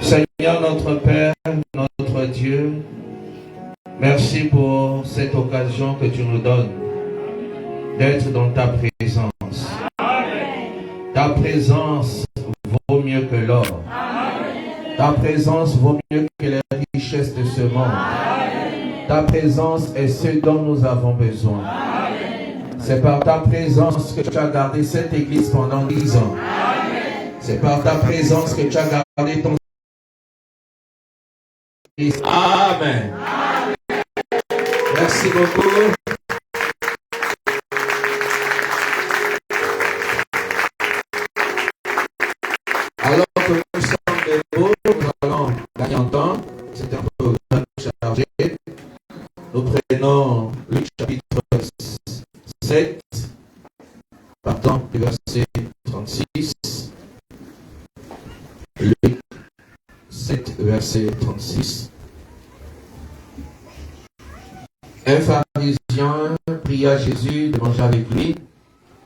Seigneur notre Père, notre Dieu, merci pour cette occasion que tu nous donnes d'être dans ta présence. Ta présence vaut mieux que l'or. Ta présence vaut mieux que les richesses de ce monde. Ta présence est ce dont nous avons besoin. C'est par ta présence que tu as gardé cette église pendant 10 ans. C'est par ta présence que tu as gardé ton église. Amen. Merci beaucoup. Alors que nous sommes debout, nous allons gagner en temps. C'est un peu chargé. Nous prenons Luc chapitre 7, partant du verset 36. Luc 7, verset 36. Un pharisien pria Jésus de manger avec lui.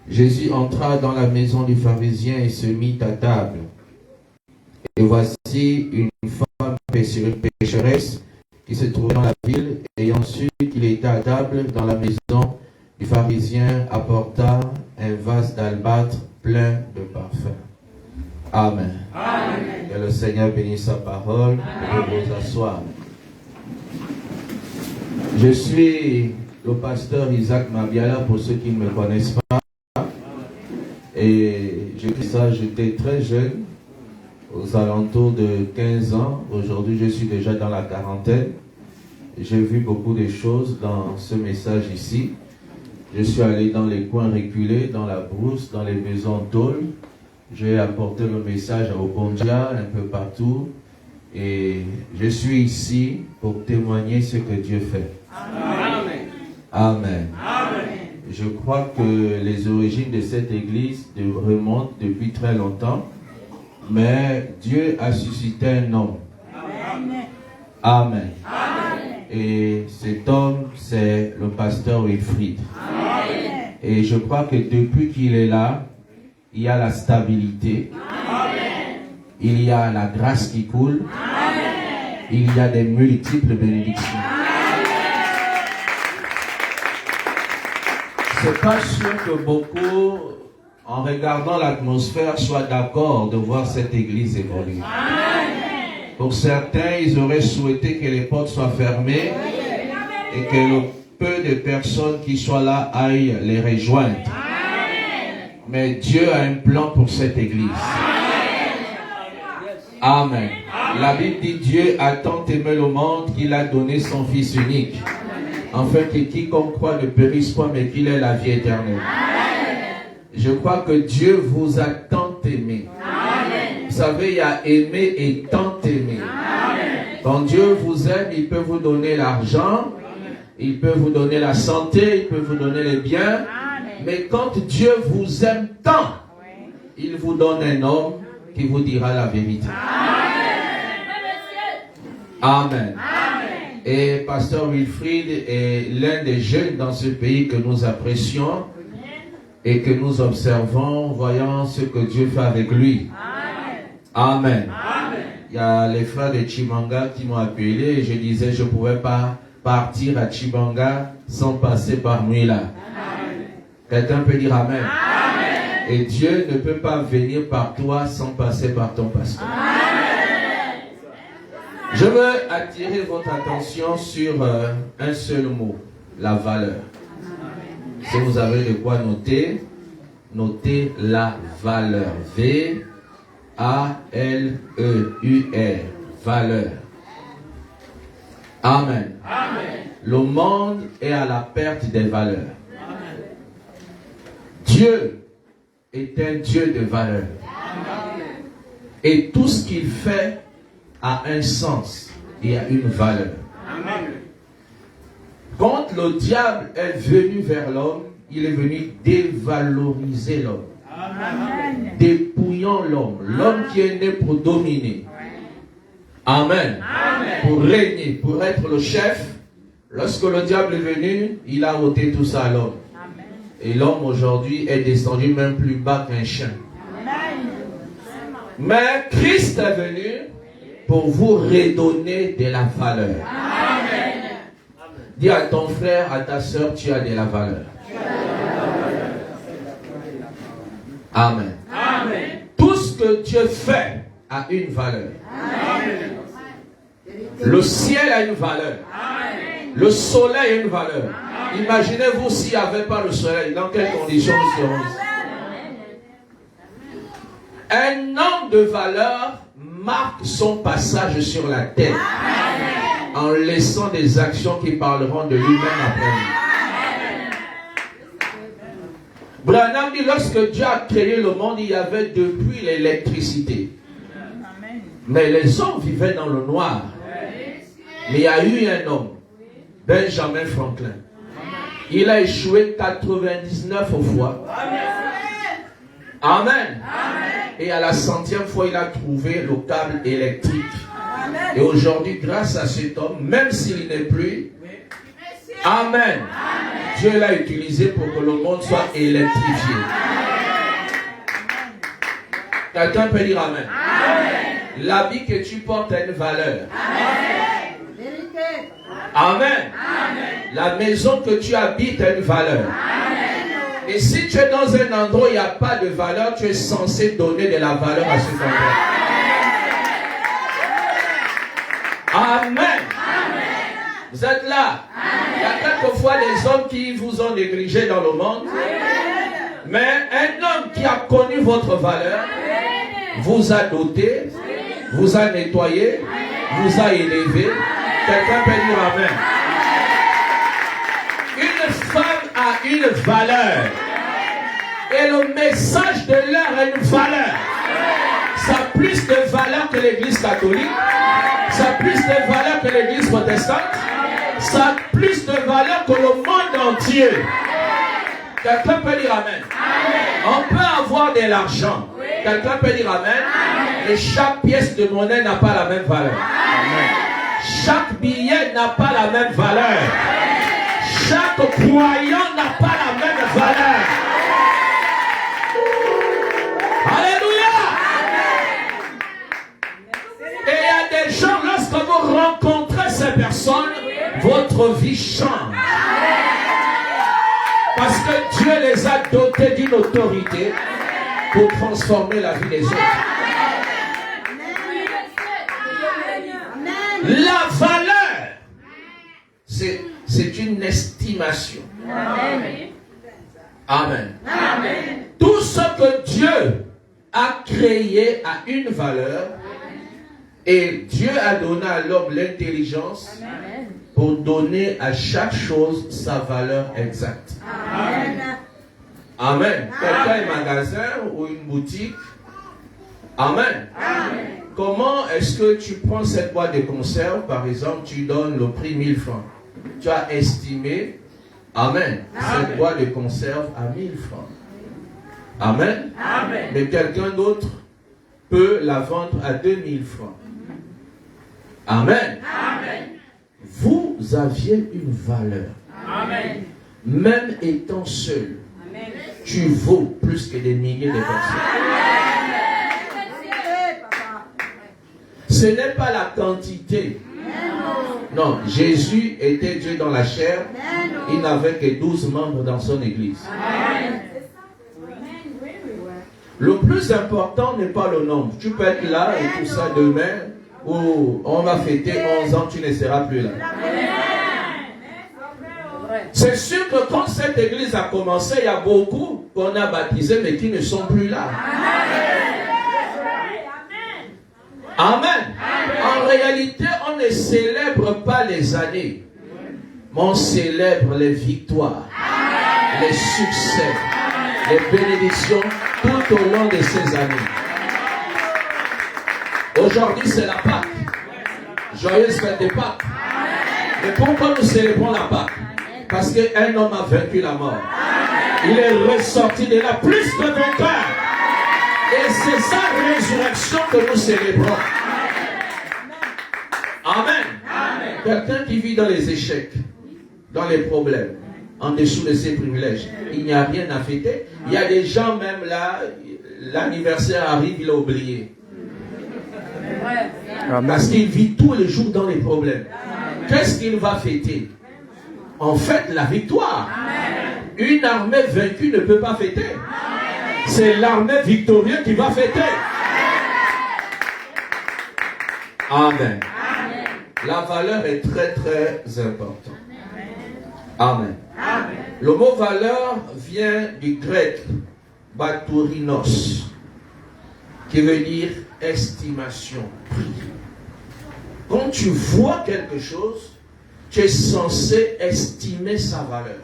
Jésus entra dans la maison du pharisien et se mit à table. Et voici une femme pécheresse qui se trouvait dans la ville, ayant su qu'il était à table dans la maison du pharisien, apporta un vase d'albâtre plein de parfum. Amen. Amen. Que le Seigneur bénisse sa parole. Vous vous asseoir. Je suis le pasteur Isaac Mabiala pour ceux qui ne me connaissent pas. Et j'ai dit ça, j'étais très jeune, aux alentours de 15 ans. Aujourd'hui, je suis déjà dans la quarantaine. J'ai vu beaucoup de choses dans ce message ici. Je suis allé dans les coins reculés, dans la brousse, dans les maisons tôles. J'ai apporté le message à Obondia, un peu partout. Et je suis ici pour témoigner ce que Dieu fait. Amen. Amen. Amen. Je crois que les origines de cette église remontent depuis très longtemps. Mais Dieu a suscité un homme. Amen. Amen. Amen. Et cet homme, c'est le pasteur Wilfried. Amen. Et je crois que depuis qu'il est là, il y a la stabilité. Amen. Il y a la grâce qui coule. Amen. Il y a des multiples bénédictions. C'est pas sûr que beaucoup, en regardant l'atmosphère, soient d'accord de voir cette église évoluer. Amen. Pour certains, ils auraient souhaité que les portes soient fermées et que le peu de personnes qui soient là aillent les rejoindre. Amen. Mais Dieu a un plan pour cette église. Amen. Amen. La Bible dit Dieu a tant aimé le monde qu'il a donné son Fils unique, afin que quiconque croit ne périsse pas, mais qu'il ait la vie éternelle. Amen. Je crois que Dieu vous a tant aimé. Amen. Vous savez, il y a aimé et tant aimé. Amen. Quand Dieu vous aime, il peut vous donner l'argent, il peut vous donner la santé, il peut vous donner les biens. Amen. Mais quand Dieu vous aime tant, il vous donne un homme qui vous dira la vérité. Amen. Amen. Et Pasteur Wilfried est l'un des jeunes dans ce pays que nous apprécions et que nous observons, voyant ce que Dieu fait avec lui. Amen. Amen. Il y a les frères de Chibanga qui m'ont appelé et je disais je ne pouvais pas partir à Chibanga sans passer par Mouila. Quelqu'un peut dire Amen. Amen. Et Dieu ne peut pas venir par toi sans passer par ton pasteur. Amen. Je veux attirer votre attention sur un seul mot, la valeur. Si vous avez de quoi noter, notez la valeur. V-A-L-E-U-R. Valeur. Amen. Amen. Le monde est à la perte des valeurs. Amen. Dieu est un Dieu de valeur. Amen. Et tout ce qu'il fait a un sens et a une valeur. Amen. Quand le diable est venu vers l'homme, il est venu dévaloriser l'homme. Amen. Dépouillant l'homme. L'homme qui est né pour dominer. Amen. Amen. Pour régner, pour être le chef. Lorsque le diable est venu, il a ôté tout ça à l'homme. Et l'homme aujourd'hui est descendu même plus bas qu'un chien. Amen. Mais Christ est venu pour vous redonner de la valeur. Amen. Dis à ton frère, à ta soeur, tu as de la valeur. Amen. Amen. Tout ce que Dieu fait a une valeur. Amen. Le ciel a une valeur. Amen. Le soleil a une valeur. Amen. Imaginez-vous s'il n'y avait pas le soleil, dans quelles conditions nous serions? Un homme de valeur marque son passage sur la terre. Amen. En laissant des actions qui parleront de lui-même après lui. Branham dit, lorsque Dieu a créé le monde, il y avait depuis l'électricité. Mais les hommes vivaient dans le noir. Mais il y a eu un homme, Benjamin Franklin. Il a échoué 99 fois. Amen. Et à la 100e fois, il a trouvé le câble électrique. Et aujourd'hui, grâce à cet homme, même s'il n'est plus, Amen. Dieu l'a utilisé pour que le monde soit électrifié. Quelqu'un peut dire Amen. L'habit que tu portes a une valeur. Amen. La maison que tu habites a une valeur. Et si tu es dans un endroit où il n'y a pas de valeur, tu es censé donner de la valeur à cet endroit. Amen. Vous êtes là. Il y a quelquefois des hommes qui vous ont négligé dans le monde. Mais un homme qui a connu votre valeur vous a doté, vous a nettoyé, vous a élevé. Quelqu'un peut dire Amen. Une femme a une valeur. Et le message de l'heure a une valeur. Ça a plus de valeur que l'église catholique. Ça a plus de valeur que l'église protestante. Ça a plus de valeur que le monde entier. Quelqu'un peut dire Amen. On peut avoir de l'argent. Quelqu'un peut dire Amen. Et chaque pièce de monnaie n'a pas la même valeur. Chaque billet n'a pas la même valeur. Chaque croyant n'a pas la même valeur. Alléluia. Et il y a des gens, lorsque vous rencontrez ces personnes, votre vie change. Parce que Dieu les a dotés d'une autorité pour transformer la vie des autres. La valeur, c'est une estimation. Amen. Amen. Amen. Tout ce que Dieu a créé a une valeur et Dieu a donné à l'homme l'intelligence pour donner à chaque chose sa valeur exacte. Amen. Amen. Quelqu'un a un magasin ou une boutique. Amen. Amen. Comment est-ce que tu prends cette boîte de conserve, par exemple, tu donnes le prix 1000 francs. Tu as estimé, Amen, cette boîte de conserve à 1000 francs. Amen. Amen. Mais quelqu'un d'autre peut la vendre à 2000 francs. Amen. Amen. Vous aviez une valeur. Amen. Même étant seul, Amen, tu vaux plus que des milliers de personnes. Ce n'est pas la quantité. Non, Jésus était Dieu dans la chair. Il n'avait que 12 membres dans son église. Le plus important n'est pas le nombre. Tu peux être là et tout ça demain, où on va fêter 11 ans, tu ne seras plus là. C'est sûr que quand cette église a commencé, il y a beaucoup qu'on a baptisés mais qui ne sont plus là. Amen. En réalité, on ne célèbre pas les années, mais on célèbre les victoires, les succès, les bénédictions tout au long de ces années. Aujourd'hui, c'est la Pâque. Joyeuse fête de Pâques. Mais pourquoi nous célébrons la Pâque? Parce qu'un homme a vaincu la mort. Il est ressorti de là plus que vainqueur. Et c'est sa résurrection que nous célébrons. Amen. Amen. Quelqu'un qui vit dans les échecs, dans les problèmes, en dessous de ses privilèges, il n'y a rien à fêter. Il y a des gens même là, l'anniversaire arrive, il a oublié. Amen. Parce qu'il vit tous les jours dans les problèmes. Qu'est-ce qu'il va fêter? En fait, la victoire. Amen. Une armée vaincue ne peut pas fêter. C'est l'armée victorieuse qui va fêter. Amen. Amen. La valeur est très très importante. Amen. Amen. Le mot valeur vient du grec batourinos, qui veut dire estimation, prix. Quand tu vois quelque chose, tu es censé estimer sa valeur.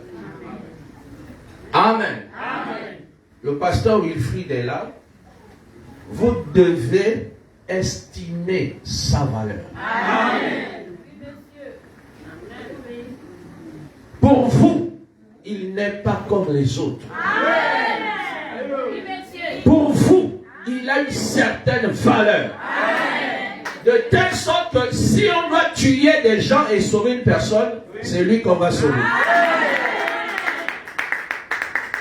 Amen. Amen. Le pasteur Wilfried est là. Vous devez estimer sa valeur. Amen. Pour vous, il n'est pas comme les autres. Amen. Pour vous, il a une certaine valeur. Amen. De telle sorte que si on doit tuer des gens et sauver une personne, c'est lui qu'on va sauver. Amen.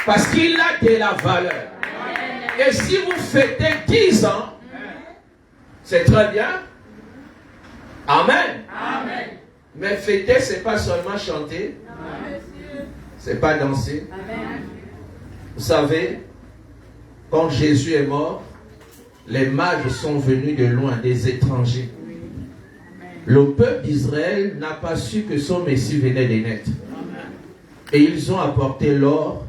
Parce qu'il a de la valeur. Amen. Et si vous fêtez 10 ans, c'est très bien. Amen. Amen. Mais fêter, c'est pas seulement chanter. C'est pas danser. Amen. Vous savez, quand Jésus est mort, les mages sont venus de loin, des étrangers. Le peuple d'Israël n'a pas su que son Messie venait de naître. Et ils ont apporté l'or,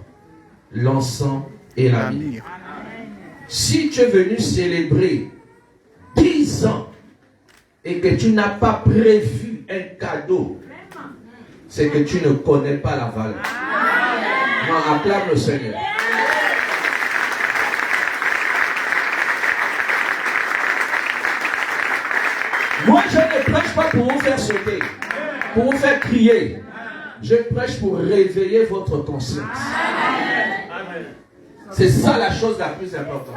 l'encens et la myrrhe. Si tu es venu célébrer 10 ans et que tu n'as pas prévu un cadeau, c'est que tu ne connais pas la valeur. Non, acclame le Seigneur. Moi, je ne prêche pas pour vous faire sauter, pour vous faire crier. Je prêche pour réveiller votre conscience. C'est ça la chose la plus importante.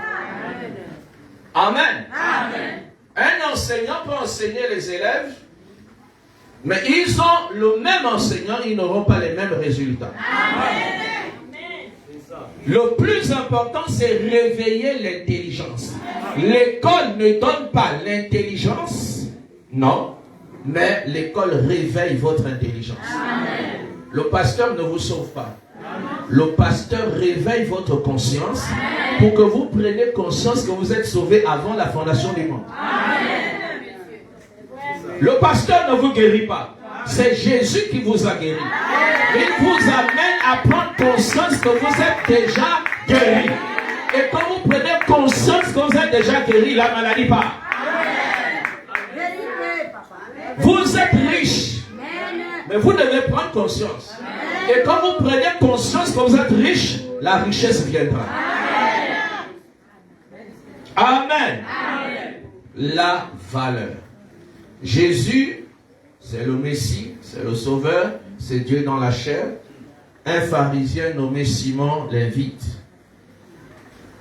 Amen. Amen. Un enseignant peut enseigner les élèves, mais ils ont le même enseignant, ils n'auront pas les mêmes résultats. Amen. Le plus important, c'est réveiller l'intelligence. L'école ne donne pas l'intelligence, non, mais l'école réveille votre intelligence. Amen. Le pasteur ne vous sauve pas. Le pasteur réveille votre conscience pour que vous preniez conscience que vous êtes sauvé avant la fondation du monde. Amen. Le pasteur ne vous guérit pas. C'est Jésus qui vous a guéri. Il vous amène à prendre conscience que vous êtes déjà guéri. Et quand vous prenez conscience que vous êtes déjà guéri, la maladie part. Vous êtes riche, mais vous devez prendre conscience. Et quand vous prenez conscience que vous êtes riche, la richesse viendra. Amen. Amen. La valeur. Jésus, c'est le Messie, c'est le Sauveur, c'est Dieu dans la chair. Un pharisien nommé Simon l'invite.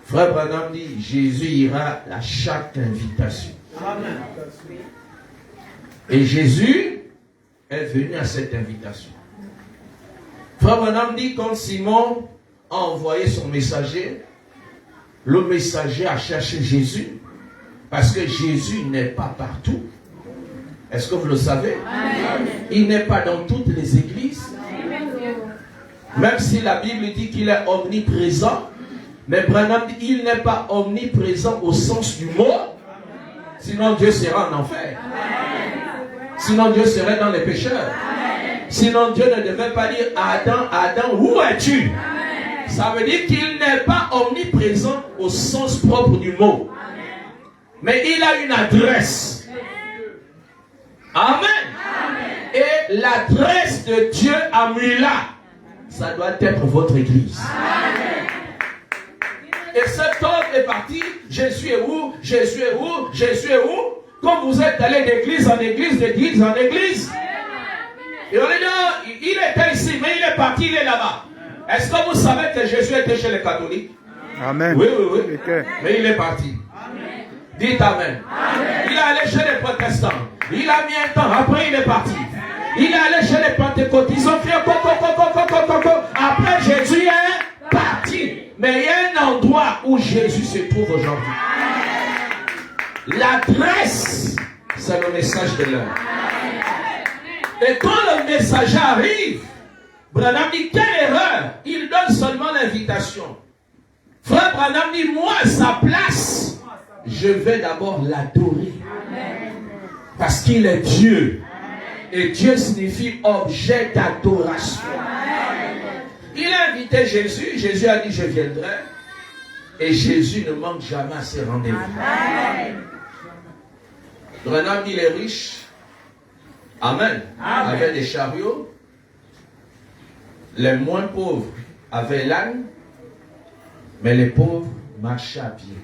Frère Branham dit, Jésus ira à chaque invitation. Amen. Et Jésus est venu à cette invitation. Frère Branham dit, quand Simon a envoyé son messager, le messager a cherché Jésus, parce que Jésus n'est pas partout. Est-ce que vous le savez? Amen. Il n'est pas dans toutes les églises. Amen. Même si la Bible dit qu'il est omniprésent, mais Branham dit qu'il n'est pas omniprésent au sens du mot, sinon Dieu sera en enfer. Amen. Sinon Dieu serait dans les pécheurs. Amen. Sinon Dieu ne devait pas dire Adam, Adam, où es-tu? Ça veut dire qu'il n'est pas omniprésent au sens propre du mot. Amen. Mais il a une adresse. Amen. Amen. Et l'adresse de Dieu à Mula, ça doit être votre église. Amen. Et cet homme est parti, Jésus est où? Jésus est où? Jésus est où? Quand vous êtes allé d'église en église, d'église en église, et on dit, il était ici, mais il est parti, il est là-bas. Est-ce que vous savez que Jésus était chez les catholiques? Amen. Oui, oui, oui. Okay. Mais il est parti. Amen. Dites Amen. Amen. Il est allé chez les protestants. Il a mis un temps, après il est parti. Il est allé chez les pentecôtistes. Ils ont fait coco. Après Jésus est parti. Mais il y a un endroit où Jésus se trouve aujourd'hui. L'adresse C'est le message de l'heure. Et quand le messager arrive, Branham dit, quelle erreur! Il donne seulement l'invitation. Frère Branham dit, moi, à sa place, je vais d'abord l'adorer. Parce qu'il est Dieu. Et Dieu signifie objet d'adoration. Il a invité Jésus. Jésus a dit, je viendrai. Et Jésus ne manque jamais à ses rendez-vous. Branham dit, les riches, amen, avaient des chariots. Les moins pauvres avaient l'âne. Mais les pauvres marchaient à pied.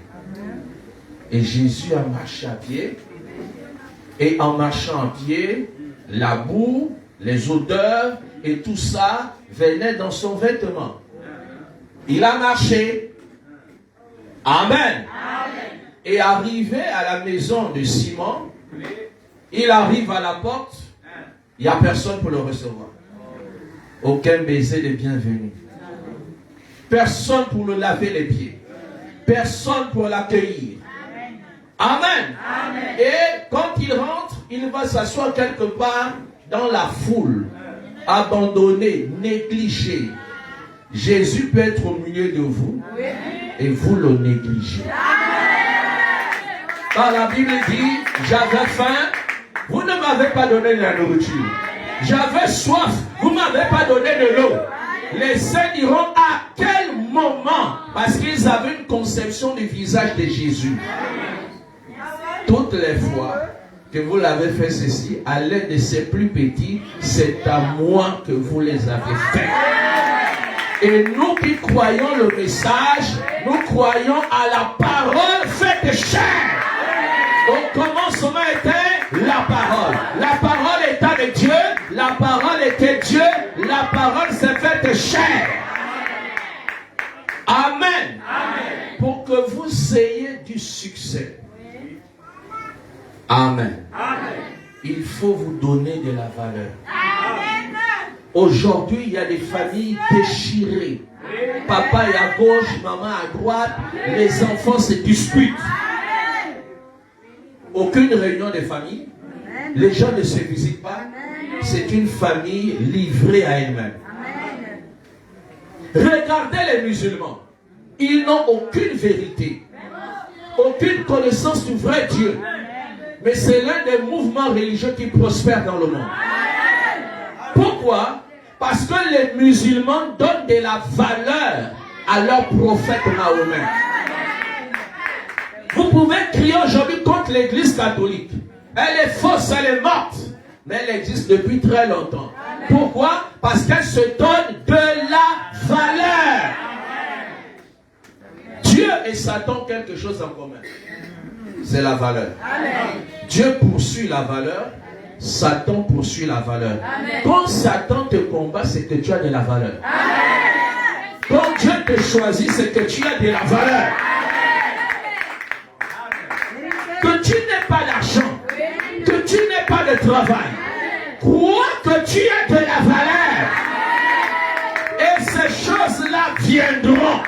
Et Jésus a marché à pied. Et en marchant à pied, la boue, les odeurs et tout ça venait dans son vêtement. Il a marché. Amen. Et arrivé à la maison de Simon, il arrive à la porte, il n'y a personne pour le recevoir. Aucun baiser de bienvenue. Personne pour le laver les pieds. Personne pour l'accueillir. Amen. Et quand il rentre, il va s'asseoir quelque part dans la foule, abandonné, négligé. Jésus peut être au milieu de vous et vous le négligez. Car la Bible dit, j'avais faim, vous ne m'avez pas donné de la nourriture. J'avais soif, vous ne m'avez pas donné de l'eau. Les saints diront à quel moment, parce qu'ils avaient une conception du visage de Jésus. Toutes les fois que vous l'avez fait ceci, à l'aide de ces plus petits, c'est à moi que vous les avez fait. Et nous qui croyons le message, nous croyons à la parole faite chair. Au commencement était la parole. La parole est avec Dieu, la parole était Dieu, la parole s'est faite chair. Amen. Pour que vous ayez du succès. Amen. Il faut vous donner de la valeur. Aujourd'hui, il y a des familles déchirées. Papa est à gauche, maman à droite. Les enfants se disputent. Aucune réunion de famille. Les gens ne se visitent pas. C'est une famille livrée à elle-même. Regardez les musulmans. Ils n'ont aucune vérité. Aucune connaissance du vrai Dieu. Mais c'est l'un des mouvements religieux qui prospèrent dans le monde. Pourquoi? Parce que les musulmans donnent de la valeur à leur prophète Mahomet. Vous pouvez crier aujourd'hui contre l'église catholique. Elle est fausse, elle est morte. Mais elle existe depuis très longtemps. Pourquoi? Parce qu'elle se donne de la valeur. Dieu et Satan ont quelque chose en commun. C'est la valeur. Dieu poursuit la valeur. Satan poursuit la valeur. Quand Satan te combat, c'est que tu as de la valeur. Quand Dieu te choisit, c'est que tu as de la valeur. Que tu n'aies pas d'argent, que tu n'aies pas de travail, crois que tu as de la valeur. Et ces choses-là viendront.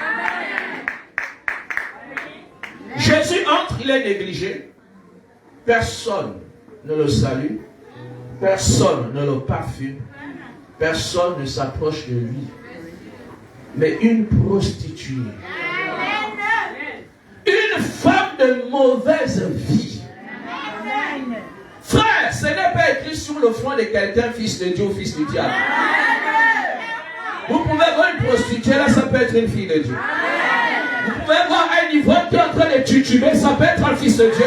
Jésus entre, il est négligé. Personne ne le salue. Personne ne le parfume. Personne ne s'approche de lui. Mais une prostituée. Une femme de mauvaise vie. Frère, ce n'est pas écrit sur le front de quelqu'un, fils de Dieu ou fils du diable. Vous pouvez voir une prostituée, là, ça peut être une fille de Dieu. Vous pouvez voir un niveau qui est en train de tituber, ça peut être un fils de Dieu.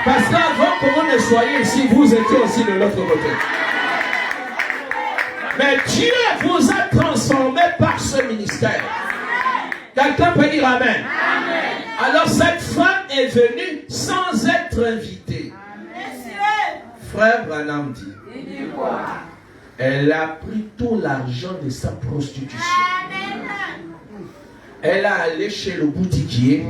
Parce qu'avant que vous ne soyez ici, vous étiez aussi de l'autre côté. Mais Dieu vous a transformé par ce ministère. Quelqu'un peut dire Amen. Alors cette femme est venue sans être invitée. Frère Branham dit, elle a pris tout l'argent de sa prostitution. Elle a allé chez le boutiquier.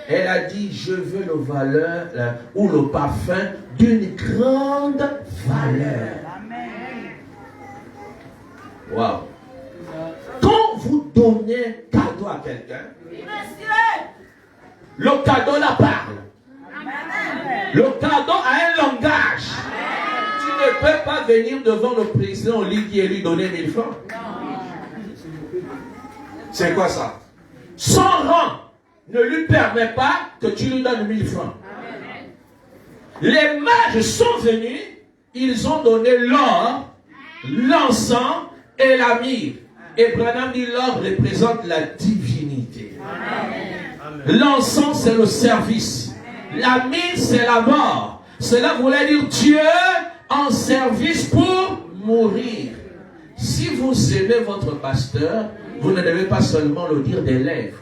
Elle a dit, je veux le valeur ou le parfum d'une grande valeur. Wow. Quand vous donnez un cadeau à quelqu'un, le cadeau la parle. Le cadeau a un langage. Tu ne peux pas venir devant le président Oligui et lui donner 1000 francs. C'est quoi ça? Son rang ne lui permet pas que tu lui donnes 1000 francs. Les mages sont venus, ils ont donné l'or, l'encens et la myrrhe. Et Branham dit l'or représente la divinité. L'encens c'est le service. La myrrhe c'est la mort. Cela voulait dire Dieu en service pour mourir. Si vous aimez votre pasteur, vous ne devez pas seulement le dire des lèvres.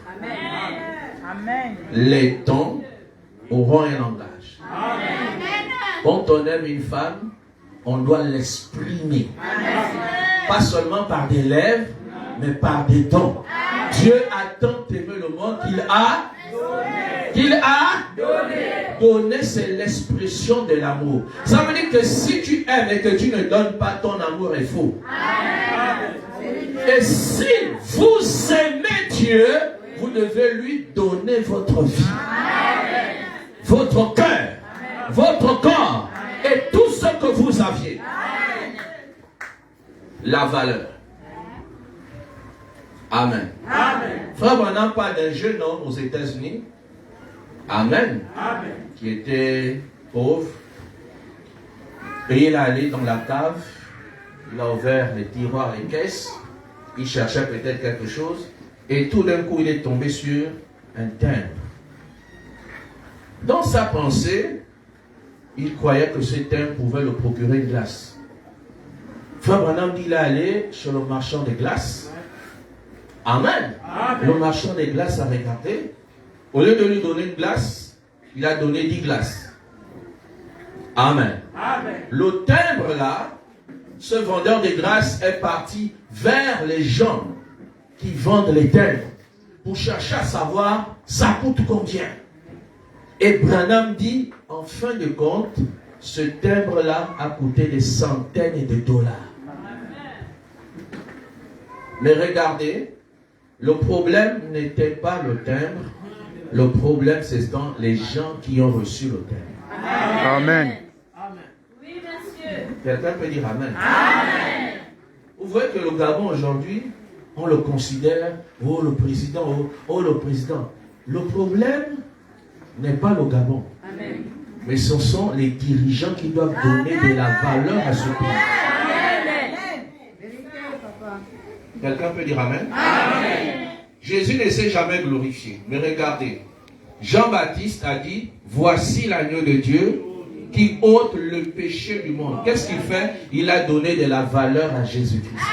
Amen. Les tons auront un langage. Quand on aime une femme, on doit l'exprimer. Pas seulement par des lèvres, mais par des dons. Dieu a tant aimé le monde qu'il a donné, c'est l'expression de l'amour. Ça veut dire que si tu aimes et que tu ne donnes pas, ton amour est faux. Et si vous aimez Dieu, vous devez lui donner votre vie, votre cœur, votre corps et tout ce que vous aviez. La valeur. Amen. Frère Branham parle d'un jeune homme aux États-Unis. Amen. Qui était pauvre. Et il est allé dans la cave. Il a ouvert les tiroirs, les caisses. Il cherchait peut-être quelque chose. Et tout d'un coup, il est tombé sur un timbre. Dans sa pensée, il croyait que ce timbre pouvait le procurer une glace. Frère Branham dit, il est allé chez le marchand de glaces. Amen. Le marchand des glaces a regardé. Au lieu de lui donner une glace, il a donné 10 glaces. Amen. Le timbre là, ce vendeur de glaces est parti vers les gens qui vendent les timbres pour chercher à savoir ça coûte combien. Et Branham dit, en fin de compte, ce timbre-là a coûté des centaines de dollars. Mais regardez, le problème n'était pas le timbre, le problème c'est dans les gens qui ont reçu le timbre. Amen. Oui, monsieur. Quelqu'un peut dire Amen. Amen. Vous voyez que le Gabon aujourd'hui, on le considère, oh le président, oh le président. Le problème n'est pas le Gabon. Amen. Mais ce sont les dirigeants qui doivent donner de la valeur à ce pays. Quelqu'un peut dire Amen? Amen. Jésus ne s'est jamais glorifié. Mais regardez, Jean-Baptiste a dit, voici l'agneau de Dieu qui ôte le péché du monde. Qu'est-ce qu'il fait? Il a donné de la valeur à Jésus-Christ.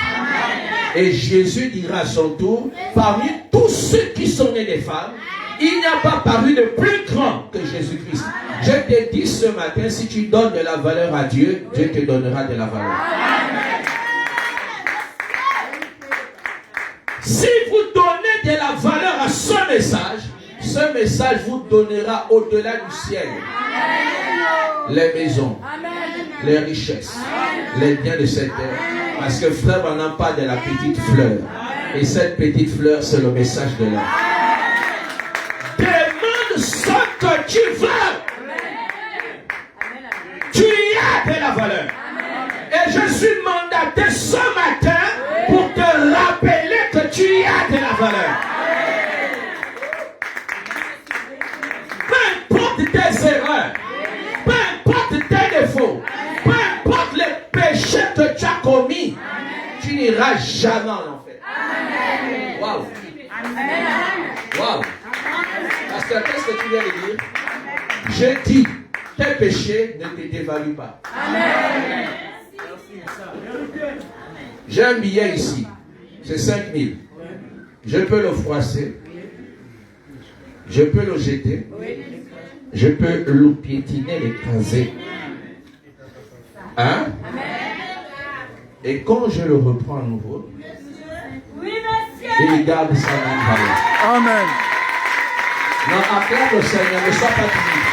Et Jésus dira à son tour, parmi tous ceux qui sont nés des femmes, il n'y a pas paru de plus grand que Jésus-Christ. Je te dis ce matin, si tu donnes de la valeur à Dieu, Dieu te donnera de la valeur. Si vous donnez de la valeur à ce message vous donnera au-delà du ciel. Les maisons, les richesses, les biens de cette terre. Parce que frère, on n'a pas de la petite fleur. Et cette petite fleur, c'est le message de l'âme. Demande ce que tu veux. Tu y as de la valeur. Et je suis mandaté ce matin pour te rappeler que tu y as de la valeur. Peu importe tes erreurs, peu importe tes défauts, peu importe les péchés que tu as commis, tu n'iras jamais en enfer. Waouh! Waouh! Pasteur, qu'est-ce que tu viens de dire? Je dis, tes péchés ne te dévaluent pas. Amen. J'ai un billet ici, c'est 5 000. Je peux le froisser, je peux le jeter, je peux le piétiner, l'écraser. Hein? Et quand je le reprends à nouveau, il garde sa même valeur. Amen. Non, acclame le Seigneur, ne sois pas timide.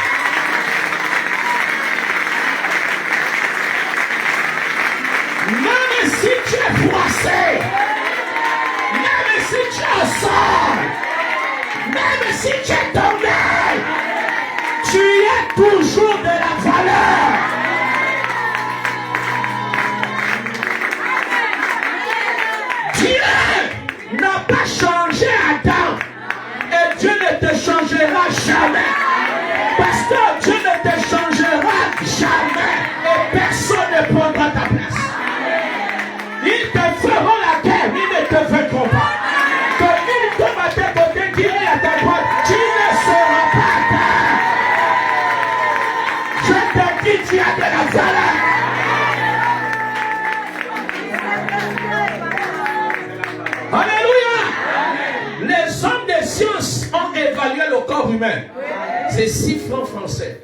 Même si tu es froissé, même si tu es au sol, même si tu es tombé, Tu es toujours de la valeur. Dieu n'a pas changé Adam. Et Dieu ne te changera jamais. Pasteur, Dieu ne te changera jamais. Et personne ne prendra ta place. Ils te feront la guerre, ils ne te vaincront pas. Quand ils tombent à tes côtés, qu'ils est à ta droite, tu ne seras pas terre. Je te dis, tu as de la valeur. Alléluia. Les hommes des sciences ont évalué le corps humain. C'est 6 francs français.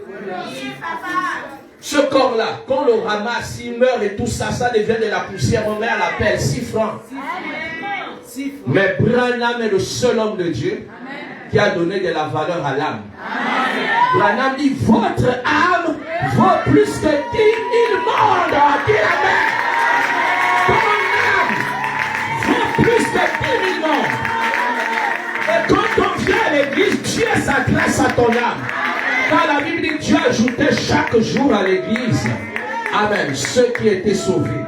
Ce corps-là, quand on le ramasse, il meurt et tout ça, ça devient de la poussière. On met à la pelle 6 francs. Mais Branham est le seul homme de Dieu qui a donné de la valeur à l'âme. Branham dit, votre âme vaut plus que 10 000 mondes. Dis amen. Ton âme vaut plus que 10 000 mondes. Et quand on vient à l'église, Dieu s'adresse à ton âme. Car la Bible dit que Dieu ajoutait chaque jour à l'église, amen, ceux qui étaient sauvés.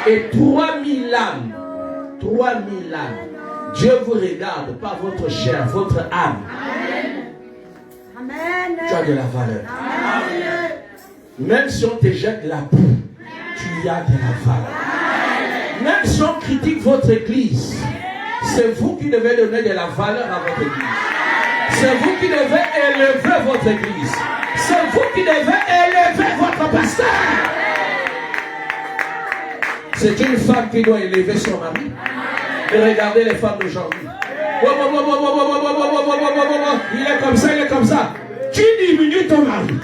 Et 3000 âmes, 3000 âmes. Dieu vous regarde par votre chair, votre âme. Amen. Tu as de la valeur. Amen. Même si on te jette la boue, tu as de la valeur. Même si on critique votre église, c'est vous qui devez donner de la valeur à votre église. C'est vous qui devez élever votre église. C'est vous qui devez élever votre pasteur. C'est une femme qui doit élever son mari. Et regardez les femmes d'aujourd'hui. Il est comme ça, il est comme ça. Tu diminues ton mari.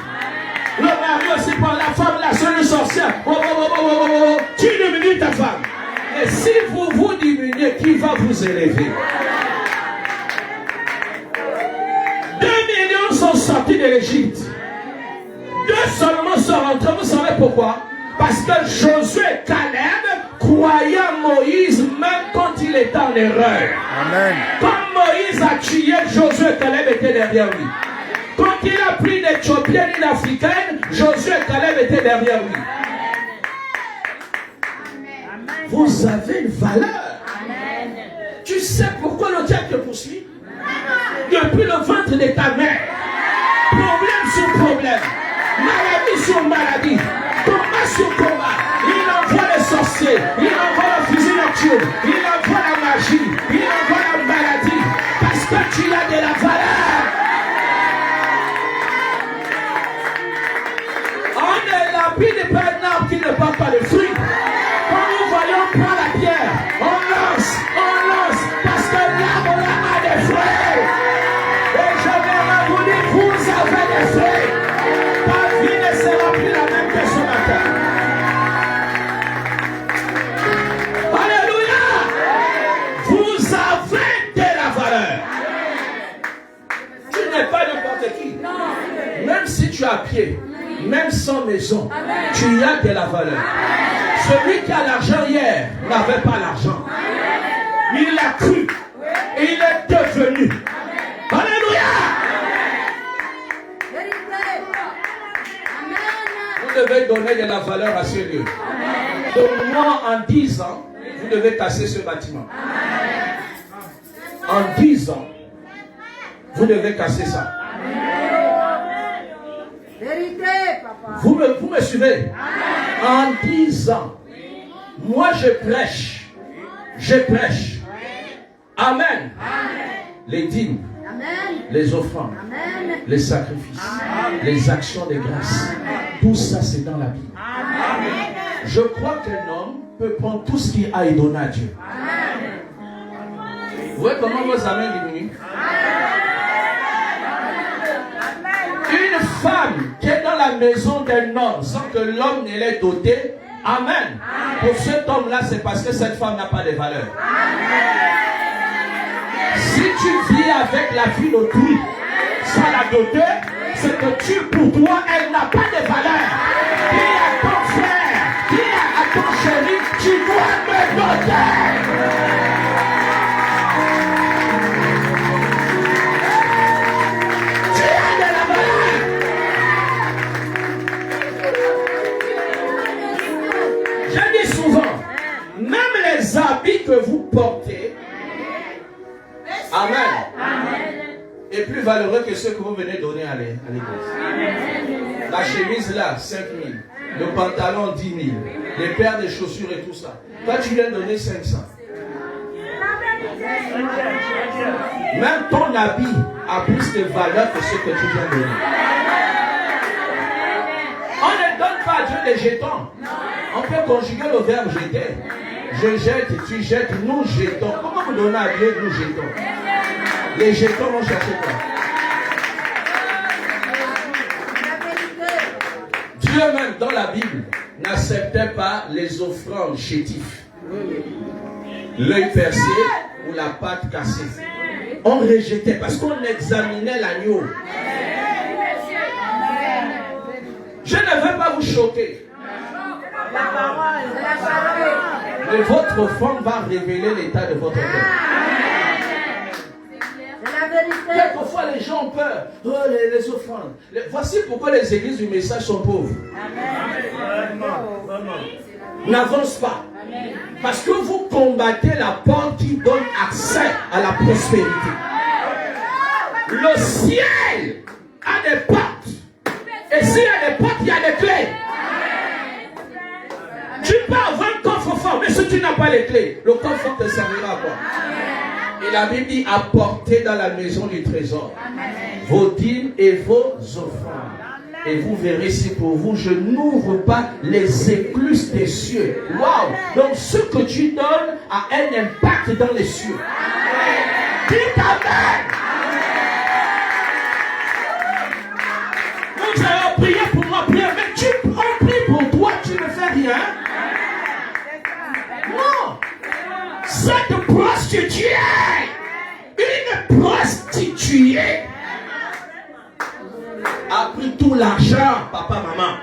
Le mari aussi par la femme, la seule sorcière. Tu diminues ta femme. Et si vous vous diminuez, qui va vous élever? 2 millions sont sortis de l'Égypte. 2 seulement sont rentrés. Vous savez pourquoi? Parce que Josué et Caleb croyaient Moïse même quand il était en erreur. Amen. Quand Moïse a tué Josué et Caleb était derrière lui. Quand il a pris une Éthiopienne, une Africaine, Josué et Caleb étaient derrière lui. Amen. Vous avez une valeur. Amen. Tu sais pourquoi le diable te poursuit? Depuis le ventre de ta mère, problème sur problème, maladie sur maladie, combat sur combat, il envoie les sorciers, il envoie la fusil nocturne, il envoie la magie, il envoie la maladie, parce que tu as de la valeur. On ne lapide pas un arbre qui ne porte pas de fruits. Quand nous voyons, on prend la pierre, on lance, parce que l'arbre là a des fruits. Vous avez des fruits. Ta vie ne sera plus la même que ce matin. Alléluia. Vous avez de la valeur. Tu n'es pas n'importe qui. Même si tu es à pied, même sans maison, tu as de la valeur. Celui qui a l'argent hier n'avait pas l'argent. Il l'a cru. Et il est devenu. Alléluia. Vous devez donner de la valeur à ce lieu. Donc moi, en 10 ans, vous devez casser ce bâtiment. En 10 ans, vous devez casser ça. Vous me suivez? En 10 ans, moi je prêche. Amen. Les dîmes, les offrandes, les sacrifices, les actions de grâce. Tout ça, c'est dans la Bible. Je crois qu'un homme peut prendre tout ce qu'il a et donner à Dieu. Vous voyez comment vos amens diminuent? Une femme qui est dans la maison d'un homme sans que l'homme ne l'ait doté, amen. Pour cet homme-là, c'est parce que cette femme n'a pas de valeur. Si tu vis avec la vie d'autrui sans la doter, c'est que tu, pour toi, elle n'a pas de valeur. Dis à ton frère, dis à ton chéri, tu dois me doter. Tu as de la valeur. dis souvent, même les habits que vous portez, Amen, est plus valeureux que ceux que vous venez donner à l'église. La chemise là, 5 000. Le pantalon, 10 000. Les paires de chaussures et tout ça. Toi, tu viens donner 500. Même ton habit a plus de valeur que ce que tu viens donner. On ne donne pas à Dieu des jetons. On peut conjuguer le verbe jeter. Je jette, tu jettes, nous jetons. Comment vous donnez à Dieu, nous jetons? Les jetons vont chercher quoi? Dieu même dans la Bible n'acceptait pas les offrandes chétives. L'œil percé ou la patte cassée. On rejetait parce qu'on examinait l'agneau. Je ne veux pas vous choquer. Mais votre offrande va révéler l'état de votre cœur. Quelquefois les gens ont peur. Oh, les offrandes. Voici pourquoi les églises du message sont pauvres. N'avance pas. Parce que vous combattez la porte qui donne accès à la prospérité. Le ciel a des portes. Et s'il y a des portes, il y a des clés. Tu peux avoir un coffre fort, mais si tu n'as pas les clés, le coffre fort te servira à quoi? Et la Bible dit, apportez dans la maison du trésor vos dîmes et vos offrandes. Et vous verrez si pour vous, je n'ouvre pas les écluses des cieux. Waouh! Donc ce que tu donnes a un impact dans les cieux. Dites Amen! Nous allons prier pour moi, prier, mais tu prie pour toi, tu ne fais rien. Non! Cette prostituée, une prostituée, a pris tout l'argent, papa, maman.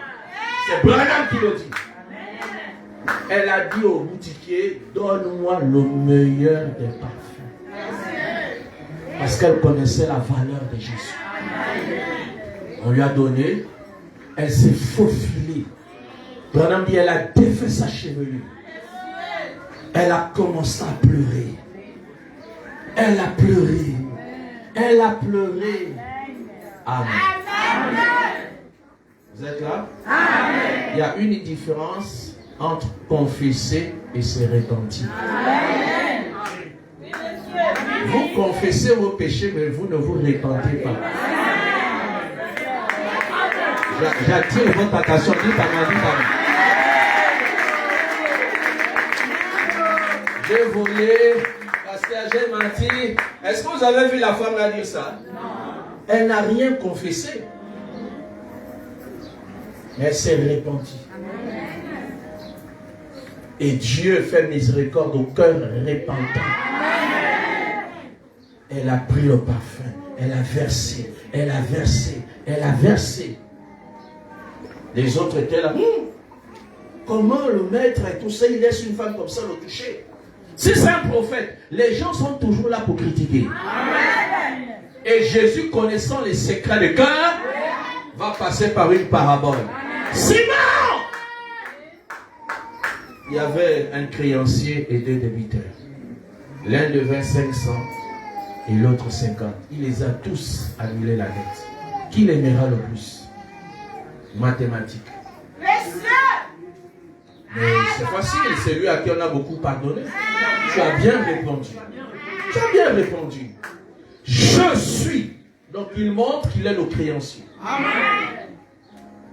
C'est Branham qui le dit. Elle a dit au boutiquier, donne-moi le meilleur des parfums. Parce qu'elle connaissait la valeur de Jésus. On lui a donné, elle s'est faufilée. Branham dit, elle a défait sa chevelure. Elle a commencé à pleurer. Elle a pleuré. Elle a pleuré. Amen. Vous êtes là? Amen. Il y a une différence entre confesser et se repentir. Amen. Vous confessez vos péchés, mais vous ne vous repentez pas. J'attire votre attention. Dites Amen. J'ai volé, pasteur, j'ai menti. Est-ce que vous avez vu la femme là dire ça? Non. Elle n'a rien confessé. Mais elle s'est repentie. Et Dieu fait miséricorde au cœur repentant. Elle a pris le parfum. Elle a versé. Elle a versé. Elle a versé. Les autres étaient là. Comment le maître et tout ça, il laisse une femme comme ça le toucher? Si c'est un prophète, les gens sont toujours là pour critiquer. Amen. Et Jésus, connaissant les secrets de cœur, va passer par une parabole. Simon! Il y avait un créancier et deux débiteurs. L'un devait 500 et l'autre 50. Il les a tous annulés la dette. Qui l'aimera le plus? Mathématiques. Mais c'est facile, c'est lui à qui on a beaucoup pardonné. Tu as bien répondu. Tu as bien répondu. Je suis. Donc il montre qu'il est le créancier. Amen.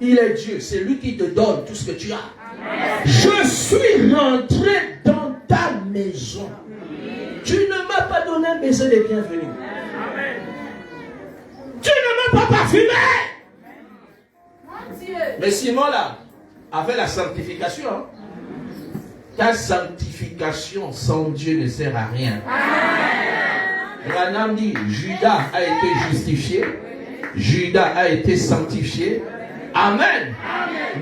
Il est Dieu. C'est lui qui te donne tout ce que tu as. Amen. Je suis rentré dans ta maison. Tu ne m'as pas donné un baiser de bienvenue. Amen. Tu ne m'as pas parfumé. Mais Simon là, avec la sanctification, hein? Ta sanctification sans Dieu ne sert à rien. Branham dit, Judas a été justifié, Judas a été sanctifié. Amen.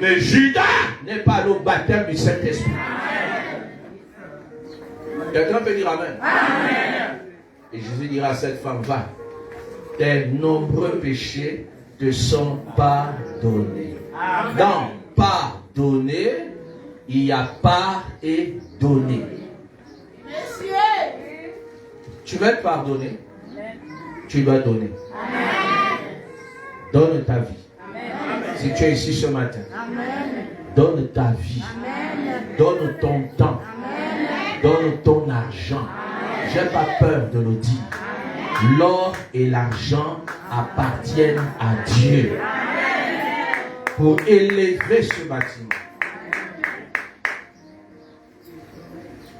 Mais Judas n'est pas le baptême du Saint-Esprit. Quelqu'un peut dire Amen. Amen. Et Jésus dira à cette femme, va, tes nombreux péchés te sont pardonnés. Dans pardonner, Il y a part et donner. Monsieur. Tu veux être pardonné, tu dois donner. Donne ta vie. Si tu es ici ce matin, donne ta vie. Donne ton temps. Donne ton argent. Je n'ai pas peur de le dire. L'or et l'argent appartiennent à Dieu pour élever ce bâtiment.